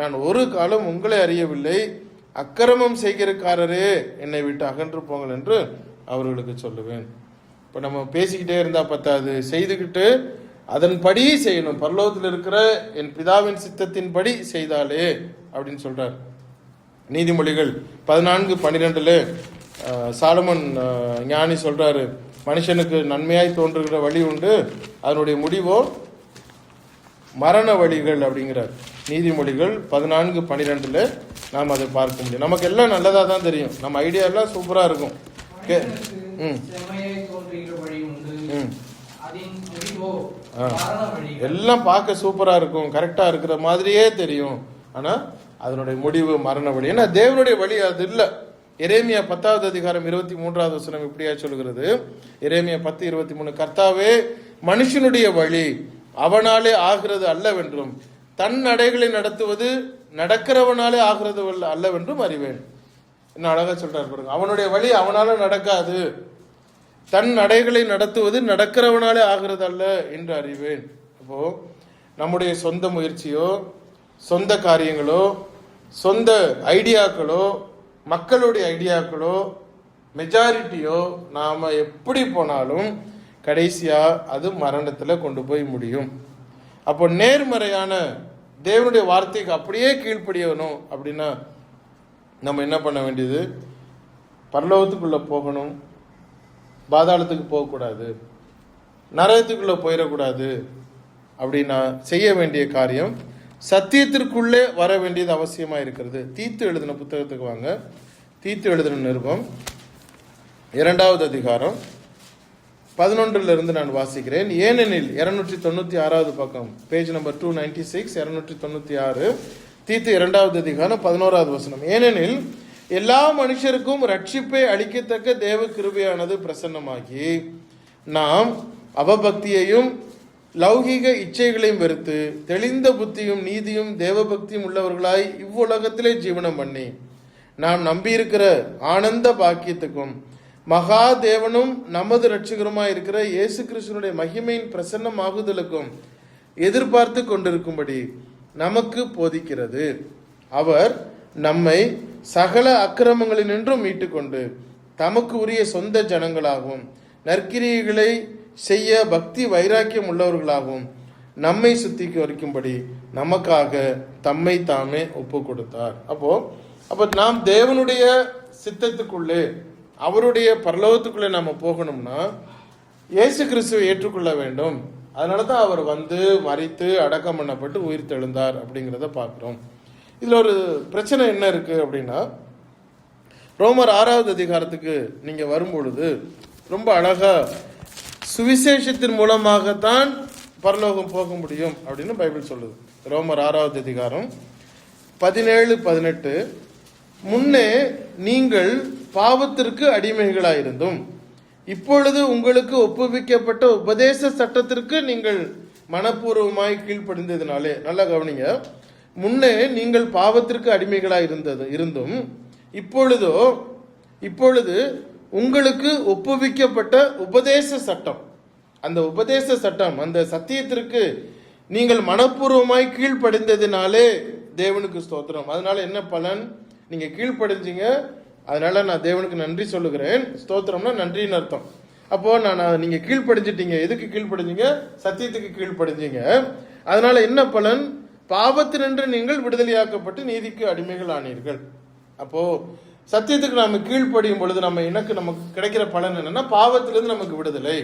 நான் ஒரு காலம் உங்களை அறியவில்லை, அக்கிரமம் செய்கிறக்காரரே என்னை விட்டு அகன்று போங்கள் என்று அவர்களுக்கு சொல்லுவேன். இப்போ நம்ம பேசிக்கிட்டே இருந்தா பத்தாது, செய்துக்கிட்டு அதன்படி செய்யணும். பரலோகத்தில் இருக்கிற என் பிதாவின் சித்தத்தின்படி செய்தாலே அப்படின்னு சொல்றார். நீதிமொழிகள் 14:12 சாலமன் ஞானி சொல்றாரு, மனுஷனுக்கு நன்மையாய் தோன்றுகிற வழி உண்டு, அதனுடைய முடிவோ மரண வழிகள் அப்படிங்கிறார். நீதிமொழிகள் 14:12 நாம் அதை பார்க்க முடியும். நமக்கு எல்லாம் நல்லதா தான் தெரியும், நம்ம ஐடியா எல்லாம் சூப்பரா இருக்கும். எல்லாம் பார்க்க சூப்பரா இருக்கும், கரெக்டா இருக்கிற மாதிரியே தெரியும், ஆனா அதனுடைய முடிவு மரண வழி. ஏன்னா தேவனுடைய வழி அது இல்லை. எரேமியா 10வது அதிகாரம் 23வது வசனம் இப்படியா சொல்கிறது. எரேமியா 10:23, கர்த்தாவே மனுஷனுடைய வழி அவனாலே ஆகிறது அல்லவென்றும் தன் நடைகளை நடத்துவது நடக்கிறவனாலே ஆகிறது அல்லவென்றும் அறிவேன். என்ன அழகா சொல்றாரு பாருங்க, அவனுடைய வழி அவனால நடக்காது, தன் நடைகளை நடத்துவது நடக்கிறவனாலே ஆகிறது அல்ல என்று அறிவேன். அப்போ நம்முடைய சொந்த முயற்சியோ சொந்த காரியங்களோ சொந்த ஐடியாக்களோ மக்களுடைய ஐடியாக்களோ மெஜாரிட்டியோ நாம எப்படி போனாலும் கடைசியா அது மரணத்துல கொண்டு போய் முடியும். அப்போ நேர்மறையான தேவனுடைய வார்த்தைக்கு அப்படியே கீழ்ப்படியணும் அப்படின்னா நம்ம என்ன பண்ண வேண்டியது? பரலோகத்துக்குள்ள போகணும், பாதாளத்துக்கு போகக்கூடாது, நரகத்துக்குள்ள போயிடக்கூடாது. அப்படின்னா செய்ய வேண்டிய காரியம் சத்தியத்திற்குள்ளே வர வேண்டியது அவசியமா இருக்கிறது. தீத்து எழுதின புத்தகத்துக்கு வாங்க. தீத்து எழுதின நிருபம் 2வது அதிகாரம் 11 நான் வாசிக்கிறேன். ஏனெனில் 296வது பக்கம், பேஜ் நம்பர் 296, 296, தீத்து 2வது அதிகாரம் 11வது வசனம். ஏனெனில் எல்லா மனுஷருக்கும் ரட்சிப்பை அளிக்கத்தக்க தேவ கிருபையானது பிரசன்னமாகி நாம் அவபக்தியையும் லௌகீக இச்சைகளையும் வெறுத்து தெளிந்த புத்தியும் நீதியும் தேவபக்தியும் உள்ளவர்களாய் இவ்வுலகத்திலே ஜீவனம் பண்ணி நாம் நம்பியிருக்கிற ஆனந்த பாக்கியத்துக்கும் மகா தேவனும் நமது இரட்சகருமாய் இருக்கிற இயேசு கிறிஸ்துவினுடைய மகிமையின் பிரசன்னமாகுதலுக்கும் எதிர்பார்த்து கொண்டிருக்கும்படி நமக்கு போதிக்கிறது. அவர் நம்மை சகல அக்கிரமங்களினின்றும் மீட்டுக்கொண்டு தமக்கு உரிய சொந்த ஜனங்களாகவும் நற்கிரியைகளை செய்ய பக்தி வைராக்கியம் உள்ளவர்களாகவும் நம்மை சுத்திகரிக்கும்படி நமக்காக தம்மை தாமே ஒப்பு கொடுத்தார். அப்போ நாம் தேவனுடைய சித்தத்துக்குள்ளே அவருடைய பரலோகத்துக்குள்ளே நம்ம போகணும்னா இயேசு கிறிஸ்துவை ஏற்றுக்கொள்ள வேண்டும். அதனால தான் அவர் வந்து மரித்து அடக்கம் பண்ணப்பட்டு உயிர் தெழுந்தார் அப்படிங்கிறத பார்க்குறோம். இதில் ஒரு பிரச்சனை என்ன இருக்குது அப்படின்னா, ரோமர் 6வது அதிகாரத்துக்கு நீங்கள் வரும்பொழுது ரொம்ப அழகாக சுவிசேஷத்தின் மூலமாகத்தான் பரலோகம் போக முடியும் அப்படின்னு பைபிள் சொல்லுது. ரோமர் 6வது அதிகாரம் 17-18, முன்னே நீங்கள் பாவத்திற்கு அடிமைகளாயிருந்தும் இப்பொழுது உங்களுக்கு ஒப்புவிக்கப்பட்ட உபதேச சட்டத்திற்கு நீங்கள் மனப்பூர்வமாய் கீழ்ப்படிந்ததினாலே, நல்லா கவனிங்க, முன்னே நீங்கள் பாவத்திற்கு அடிமைகளாய் இருந்தும் இப்பொழுது உங்களுக்கு ஒப்புவிக்கப்பட்ட உபதேச சட்டம், அந்த உபதேச சட்டம், அந்த சத்தியத்திற்கு நீங்கள் மனப்பூர்வமாய் கீழ்ப்படிந்ததினாலே தேவனுக்கு ஸ்தோத்திரம். அதனால என்ன பலன்? நீங்க கீழ்ப்படிஞ்சீங்க, அதனால நான் தேவனுக்கு நன்றி சொல்லுகிறேன். ஸ்தோத்திரம்னா நன்றின்னு அர்த்தம். அப்போ நீங்க கீழ்ப்படிஞ்சிட்டீங்க. எதுக்கு கீழ்ப்படிஞ்சீங்க? சத்தியத்துக்கு கீழ்ப்படிஞ்சீங்க. அதனால என்ன பலன்? பாவத்தினின்று நீங்கள் விடுதலையாக்கப்பட்டு நீதிக்கு அடிமைகள் ஆனீர்கள். அப்போ சத்தியத்துக்கு நாம கீழ்ப்படியும் பொழுது நமக்கு கிடைக்கிற பலன் என்னன்னா, பாவத்திலிருந்து நமக்கு விடுதலை,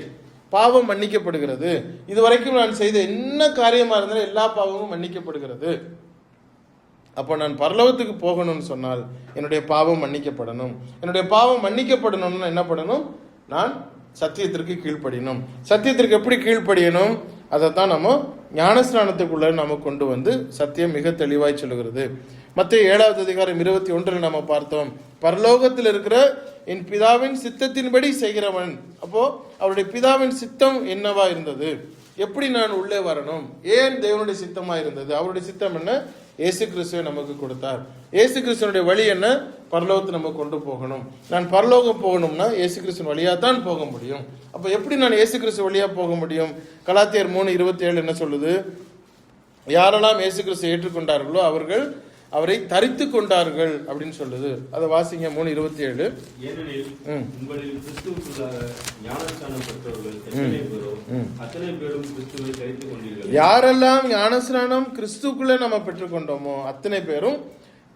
பாவம் மன்னிக்கப்படுகிறது. இதுவரைக்கும் நான் செய்த என்ன காரியமா இருந்தாலும் எல்லா பாவமும் மன்னிக்கப்படுகிறது. அப்போ நான் பரலோகத்துக்கு போகணும்னு சொன்னால் என்னுடைய பாவம் மன்னிக்கப்படணும். என்னுடைய பாவம் மன்னிக்கப்படணும்னு என்ன பண்ணணும்? நான் சத்தியத்திற்கு கீழ்ப்படியணும். சத்தியத்திற்கு எப்படி கீழ்ப்படியணும்? அதைத்தான் நம்ம ஞானஸ்நானத்துக்குள்ள நம்ம கொண்டு வந்து சத்தியம் மிக தெளிவாய் சொல்லுகிறது. மத்தேயு 7வது அதிகாரம் 21 நம்ம பார்த்தோம், பரலோகத்தில் இருக்கிற என் பிதாவின் சித்தத்தின்படி செய்கிறவன். அப்போ அவருடைய பிதாவின் சித்தம் என்னவா இருந்தது? எப்படி நான் உள்ளே வரணும்? ஏன் தேவனுடைய சித்தமா இருந்தது? அவருடைய சித்தம் என்ன? இயேசு கிறிஸ்துவை நமக்கு கொடுத்தார். இயேசு கிறிஸ்துவனுடைய வழி என்ன? பரலோகத்தை நம்ம கொண்டு போகணும். நான் பரலோகம் போகணும்னா இயேசு கிறிஸ்துவின் வழியா தான் போக முடியும். அப்ப எப்படி நான் இயேசு கிறிஸ்து வழியா போக முடியும்? கலாத்தியர் 3:27 என்ன சொல்லுது? யாரெல்லாம் இயேசு கிறிஸ்து ஏற்றுக்கொண்டார்களோ அவர்கள் அவரை தரித்து கொண்டார்கள் அப்படின்னு சொல்லுது. அதை வாசிங்க. 3:27. ஏனெனில் உங்களில் கிறிஸ்துவுக்குள்ளாக ஞானஸ்நானம் பெற்றவர்கள் எத்தனை பேரோ அத்தனை பேரும் கிறிஸ்துவை தரித்து கொண்டீர்கள். யாரெல்லாம் ஞானஸ்நானம் கிறிஸ்துக்குள்ளே நம்ம பெற்றுக்கொண்டோமோ அத்தனை பேரும்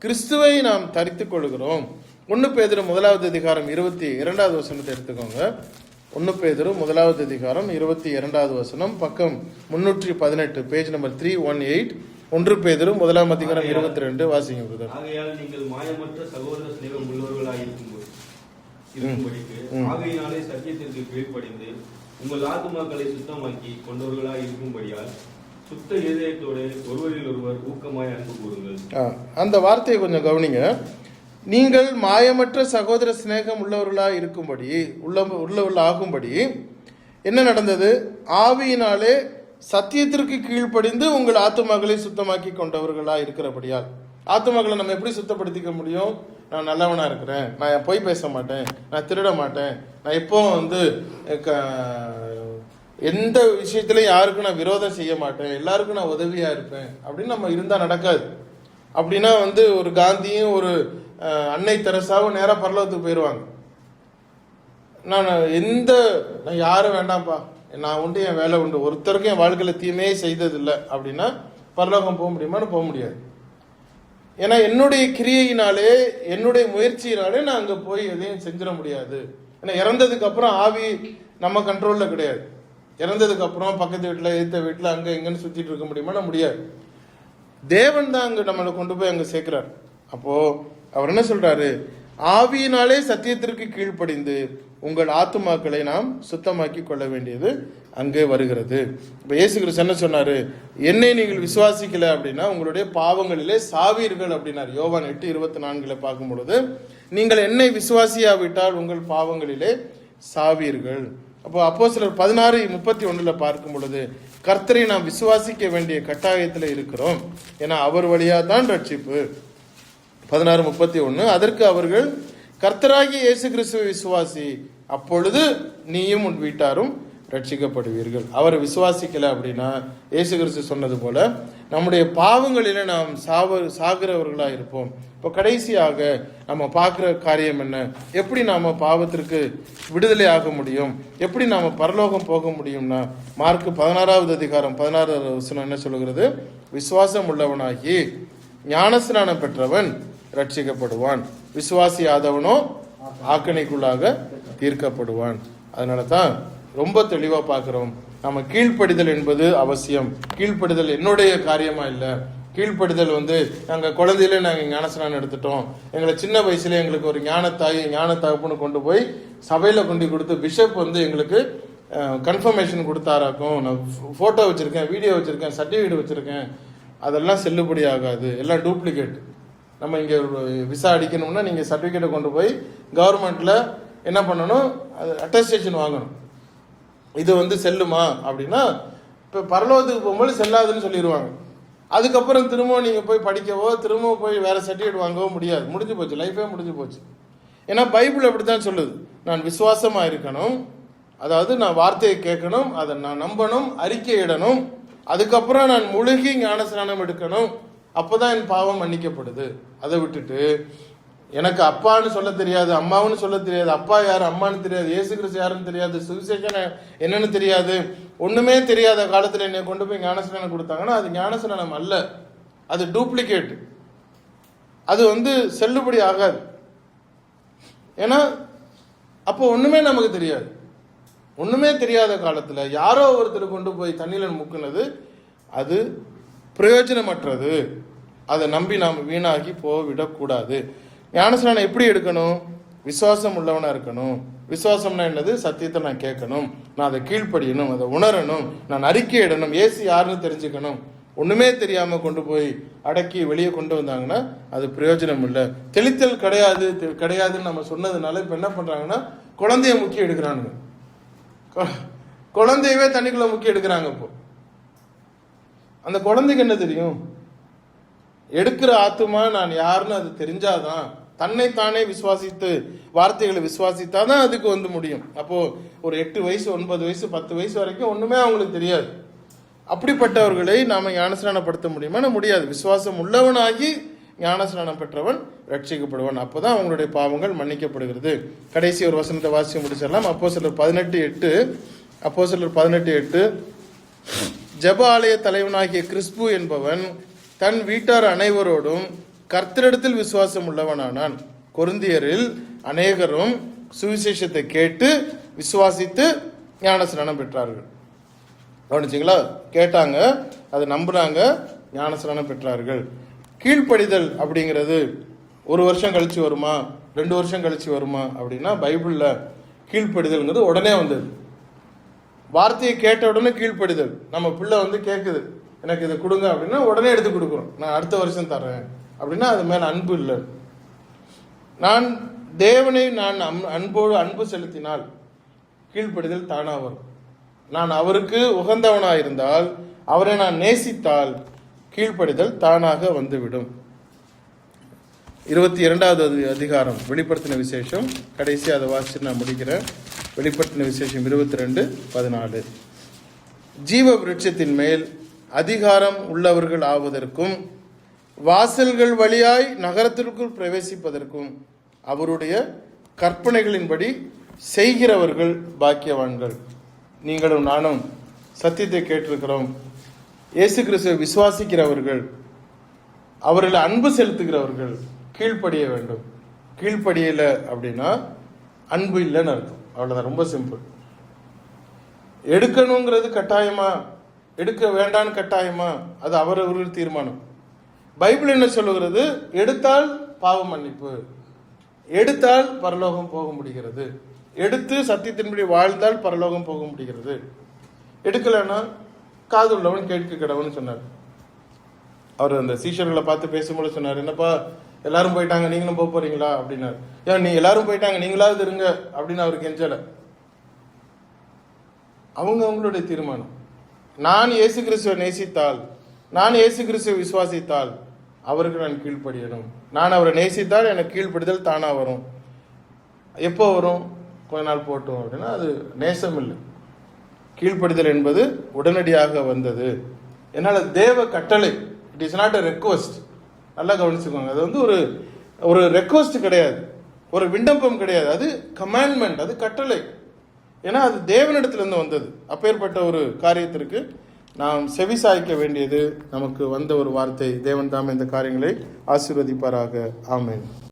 கிறிஸ்துவை நாம் தரித்துக் கொள்கிறோம். 1 பேதுரு 1வது அதிகாரம் 22வது வசனத்தை எடுத்துக்கோங்க. 1 பேதுரு 1வது அதிகாரம் 22வது வசனம், பக்கம் 318, பேஜ் நம்பர் 318. 1 பேதுரு 1ஆம் அதிகாரம் 22 வாசிங்க பிரதர். ஆகையால் நீங்கள் மாயமற்ற சகோதர சிநேகம் உள்ளவர்களாய் இருக்கும்படிக்கு ஆகையினாலே சத்தியத்திற்கு கீழ்ப்படிந்து உங்கள் ஆத்துமாக்களை சுத்தமாக்கி கொண்டவர்களாய் இருக்கும்படியால் சுத்த இதயத்தோடு ஒருவரில் ஒருவர் ஊக்கமாய் அன்பு கூறுங்கள். அந்த வார்த்தையை கொஞ்சம் கவனிங்க. நீங்கள் மாயமற்ற சகோதர சிநேகம் உள்ளவர்களாய் இருக்கும்படி ஆகும்படி என்ன நடந்தது? ஆவியினாலே சத்தியத்திற்கு கீழ்ப்படிந்து உங்கள் ஆத்துமாக்களை சுத்தமாக்கி கொண்டவர்களா இருக்கிறபடியால். ஆத்துமாக்களை நம்ம எப்படி சுத்தப்படுத்திக்க முடியும்? நான் நல்லவனா இருக்கிறேன், நான் பொய் பேச மாட்டேன், நான் திருட மாட்டேன், நான் எப்போ எந்த விஷயத்திலையும் யாருக்கும் நான் விரோதம் செய்ய மாட்டேன், எல்லாருக்கும் நான் உதவியா இருப்பேன் அப்படின்னு நம்ம இருந்தா நடக்காது. அப்படின்னா ஒரு காந்தியும் ஒரு அன்னை தெரசாவும் நேராக பரலோகத்துக்கு போயிடுவாங்க. நான் யாரும் வேண்டாம்ப்பா, நான் உண்டு, என் வேலை உண்டு, ஒருத்தருக்கும் என் வாழ்க்கையில் தீமையே செய்ததில்லை அப்படின்னா பரலோகம் போக முடியுமான்னு போக முடியாது. ஏன்னா என்னுடைய கிரியையினாலே என்னுடைய முயற்சியினாலே நான் அங்கே போய் எதையும் செஞ்சிட முடியாது. ஏன்னா இறந்ததுக்கு அப்புறம் ஆவி நம்ம கண்ட்ரோலில் கிடையாது. இறந்ததுக்கு அப்புறம் பக்கத்து வீட்டில் எதிர்த்த வீட்டில் அங்கே எங்கன்னு சுற்றிட்டு இருக்க முடியுமானா முடியாது. தேவன் தான் அங்கே நம்மளை கொண்டு போய் அங்கே சேர்க்கிறார். அப்போ அவர் என்ன சொல்றாரு? ஆவியினாலே சத்தியத்திற்கு கீழ்ப்படிந்து உங்கள் ஆத்துமாக்களை நாம் சுத்தமாக்கி கொள்ள வேண்டியது அங்கே வருகிறது. இப்ப இயேசு கிறிஸ்து என்ன சொன்னாரு? என்னை நீங்கள் விசுவாசிக்கல அப்படின்னா உங்களுடைய பாவங்களிலே சாவீர்கள் அப்படின்னாரு. யோவான் 8:24 பார்க்கும் பொழுது நீங்கள் என்னை விசுவாசியாவிட்டால் உங்கள் பாவங்களிலே சாவீர்கள். அப்போ அப்போஸ்தலர் 16:31 பார்க்கும் பொழுது கர்த்தரை நாம் விசுவாசிக்க வேண்டிய கட்டாயத்தில் இருக்கிறோம். ஏன்னா அவர் வழியா தான் ரட்சிப்பு. 16:31 அதற்கு அவர்கள் கர்த்தராகிய இயேசு கிறிஸ்துவை விசுவாசி, அப்பொழுது நீயும் உன் வீட்டாரும் ரட்சிக்கப்படுவீர்கள். அவரை விசுவாசிக்கல அப்படின்னா இயேசு கிறிஸ்து சொன்னது போல நம்முடைய பாவங்களில நாம் சாகிறவர்களா இருப்போம். இப்போ கடைசியாக நம்ம பார்க்குற காரியம் என்ன? எப்படி நாம பாவத்திற்கு விடுதலை ஆக முடியும்? எப்படி நாம பரலோகம் போக முடியும்னா மார்க் 16 என்ன சொல்லுகிறது? விசுவாசம் உள்ளவனாகி ஞானஸ்நானம் பெற்றவன் ரட்சிக்கப்படுவான், விசுவாசியாதவனோ ஆக்கணைக்குள்ளாக தீர்க்கப்படுவான். அதனால தான் ரொம்ப தெளிவா பார்க்கிறோம். நம்ம கீழ்ப்படிதல் என்பது அவசியம். கீழ்ப்படிதல் என்னுடைய காரியமா இல்லை. கீழ்ப்படிதல் நாங்க குழந்தையில நாங்க ஞானஸ்நானம் எடுத்துட்டோம், எங்களை சின்ன வயசுல எங்களுக்கு ஒரு ஞானத்தாய் ஞான தகப்புன்னு கொண்டு போய் சபையில கொண்டு கொடுத்து பிஷப் எங்களுக்கு கன்ஃபர்மேஷன் கொடுத்தாராக்கும். நான் போட்டோ வச்சிருக்கேன், வீடியோ வச்சிருக்கேன், சர்டிபிகேட் வச்சிருக்கேன். அதெல்லாம் செல்லுபடி ஆகாது, எல்லாம் டூப்ளிகேட். நம்ம இங்க விசா அடிக்கணும்னா நீங்க சர்டிபிகேட்டை கொண்டு போய் கவர்மெண்ட்ல என்ன பண்ணணும்? அது அட்டஸ்டேஷன் வாங்கணும். இது செல்லுமா அப்படின்னா இப்போ பரலோகத்துக்கு போகும்போது செல்லாதுன்னு சொல்லிடுவாங்க. அதுக்கப்புறம் திரும்ப நீங்கள் போய் படிக்கவோ திரும்ப போய் வேற சர்டிஃபிகேட் வாங்கவோ முடியாது. முடிஞ்சு போச்சு, லைஃபே முடிஞ்சு போச்சு. ஏன்னா பைபிள் அப்படித்தான் சொல்லுது. நான் விசுவாசமா இருக்கணும், அதாவது நான் வார்த்தையை கேட்கணும், அதை நான் நம்பணும், அறிக்கையிடணும், அதுக்கப்புறம் நான் முழுகி ஞானஸ்நானம் எடுக்கணும். அப்போதான் என் பாவம் மன்னிக்கப்படுது. அதை விட்டுட்டு எனக்கு அப்பான்னு சொல்ல தெரியாது, அம்மாவுன்னு சொல்ல தெரியாது, அப்பா யாரு அம்மான்னு தெரியாது, இயேசு கிறிஸ்து யாருன்னு தெரியாது, சுவிசேஷம் என்னன்னு தெரியாது, ஒண்ணுமே தெரியாத காலத்துல என்னை கொண்டு போய் ஞானஸ்நானம் கொடுத்தாங்கன்னா அது ஞானஸ்நானம் அல்ல, அது டூப்ளிகேட். அது செல்லுபடி ஆகாது. ஏன்னா அப்போ ஒண்ணுமே நமக்கு தெரியாது. ஒண்ணுமே தெரியாத காலத்துல யாரோ ஒருத்தர் கொண்டு போய் தண்ணியில முக்குனது அது பிரயோஜனமற்றது. அதை நம்பி நாம் வீணாகி போவிடக்கூடாது. ஞானஸ்நானம் எப்படி எடுக்கணும்? விசுவாசம் உள்ளவனா இருக்கணும். விசுவாசம்னா என்னது? சத்தியத்தை நான் கேட்கணும், நான் அதை கீழ்ப்படியணும், அதை உணரணும், நான் அறிக்கையிடணும், ஏசு யாருன்னு தெரிஞ்சுக்கணும். ஒண்ணுமே தெரியாம கொண்டு போய் அடக்கி வெளியே கொண்டு வந்தாங்கன்னா அது பிரயோஜனம் இல்லை. தெளித்தல் கிடையாதுன்னு நம்ம சொன்னதுனால இப்ப என்ன பண்றாங்கன்னா குழந்தைய முக்கி எடுக்கிறானுங்க. குழந்தையவே தண்ணிக்குள்ள முக்கி எடுக்கிறாங்க. இப்போ அந்த குழந்தைக்கு என்ன தெரியும்? எடுக்கிற ஆத்துமா நான் யாருன்னு அது தெரிஞ்சாதான், தன்னைத்தானே விசுவாசித்து வார்த்தைகளை விசுவாசித்தாதான் அதுக்கு முடியும். அப்போ ஒரு 8 வயசு 9 வயசு 10 வயசு வரைக்கும் ஒண்ணுமே அவங்களுக்கு தெரியாது. அப்படிப்பட்டவர்களை நாம ஞானஸ்நானப்படுத்த முடியுமா? முடியாது. விசுவாசம் உள்ளவனாகி ஞானஸ்நானம் பெற்றவன் ரட்சிக்கப்படுவான். அப்போதான் அவங்களுடைய பாவங்கள் மன்னிக்கப்படுகிறது. கடைசி ஒரு வசனத்தை வாசிச்சு முடிச்சிடலாம். அப்போஸ்தலர் 18:8 ஜெப ஆலய தலைவனாகிய கிறிஸ்பு என்பவன் தன் வீட்டார் அனைவரோடும் கர்த்தரிடத்தில் விசுவாசம் உள்ளவனானான். கொரிந்தியரில் அநேகரும் சுவிசேஷத்தை கேட்டு விசுவாசித்து ஞானஸ்நானம் பெற்றார்கள். கவனிச்சிங்களா? கேட்டாங்க, அதை நம்புனாங்க, ஞானஸ்நானம் பெற்றார்கள். கீழ்ப்படிதல் அப்படிங்கிறது 1 வருஷம் கழிச்சு வருமா, 2 வருஷம் கழிச்சு வருமா அப்படின்னா பைபிள்ல கீழ்ப்படிதல்ங்கிறது உடனே வந்தது. வார்த்தையை கேட்ட உடனே கீழ்ப்படிதல். நம்ம பிள்ளை கேட்குது, எனக்கு இதை கொடுங்க அப்படின்னா உடனே எடுத்து கொடுக்குறோம். நான் அடுத்த வருஷம் தர்றேன் அப்படின்னா அது மேல அன்பு இல்லை. நான் தேவனை நான் அன்பு செலுத்தினால் கீழ்ப்படிதல் தானா வரும். நான் அவருக்கு உகந்தவனாயிருந்தால், அவரை நான் நேசித்தால் கீழ்ப்படிதல் தானாக வந்துவிடும். 22வது அதிகாரம் வெளிப்படுத்தின விசேஷம், கடைசி அதை வாசிச்சு நான் முடிக்கிறேன். வெளிப்படுத்தின விசேஷம் 22:14 ஜீவ விருட்சத்தின் மேல் அதிகாரம் உள்ளவர்கள் ஆவதற்கும் வாசல்கள் வழியாய் நகரத்திற்குள் பிரவேசிப்பதற்கும் அவருடைய கற்பனைகளின்படி செய்கிறவர்கள் பாக்கியவான்கள். நீங்களும் நானும் சத்தியத்தை கேட்டிருக்கிறோம். இயேசு கிறிஸ்துவை விசுவாசிக்கிறவர்கள், அவர்களை அன்பு செலுத்துகிறவர்கள் கீழ்ப்படிய வேண்டும். கீழ்ப்படியல அப்படின்னா அன்பு இல்லைன்னு அர்த்தம். அவ்வளவுதான், ரொம்ப சிம்பிள். எடுக்கணுங்கிறது கட்டாயமா, எடுக்க வேண்டான்னு கட்டாயமா, அது அவரவர்கள் தீர்மானம். பைபிள் என்ன சொல்லுகிறது? எடுத்தால் பாவ மன்னிப்பு, எடுத்தால் பரலோகம் போக முடிகிறது, எடுத்து சத்தியத்தின்படி வாழ்ந்தால் பரலோகம் போக முடிகிறது. எடுக்கலன்னா காது உள்ளவன் கேட்க கிடவன் சொன்னார். அவர் அந்த சீஷர்களை பார்த்து பேசும்போது சொன்னார், என்னப்பா எல்லாரும் போயிட்டாங்க நீங்களும் போக போறீங்களா அப்படின்னாரு. ஏன் நீ எல்லாரும் போயிட்டாங்க நீங்களாவது இருங்க அப்படின்னு அவர் கெஞ்சல. அவங்களுடைய தீர்மானம். நான் இயேசு கிறிஸ்துவை நேசித்தால், நான் இயேசு கிறிஸ்துவை விசுவாசித்தால் அவருக்கு நான் கீழ்ப்படியணும். நான் அவரை நேசித்தால் எனக்கு கீழ்ப்படிதல் தானா வரும். எப்போ வரும்? கொஞ்ச நாள் போட்டோம் அப்படின்னா அது நேசம் இல்லை. கீழ்ப்படிதல் என்பது உடனடியாக வந்தது. என்னால் தேவ கட்டளை, it is not a request. நல்லா கவனிச்சுக்கோங்க. அது வந்து ஒரு ரெக்வஸ்ட் கிடையாது, ஒரு விண்ணப்பம் கிடையாது. அது கமாண்ட்மெண்ட், அது கட்டளை. ஏன்னா அது தேவனிடத்திலிருந்து வந்தது. அப்பேற்பட்ட ஒரு காரியத்திற்கு நாம் செவிசாய்க்க வேண்டியது நமக்கு வந்த ஒரு வார்த்தை. தேவன் தாம் இந்த காரியங்களை ஆசீர்வதிப்பாராக. ஆமென்.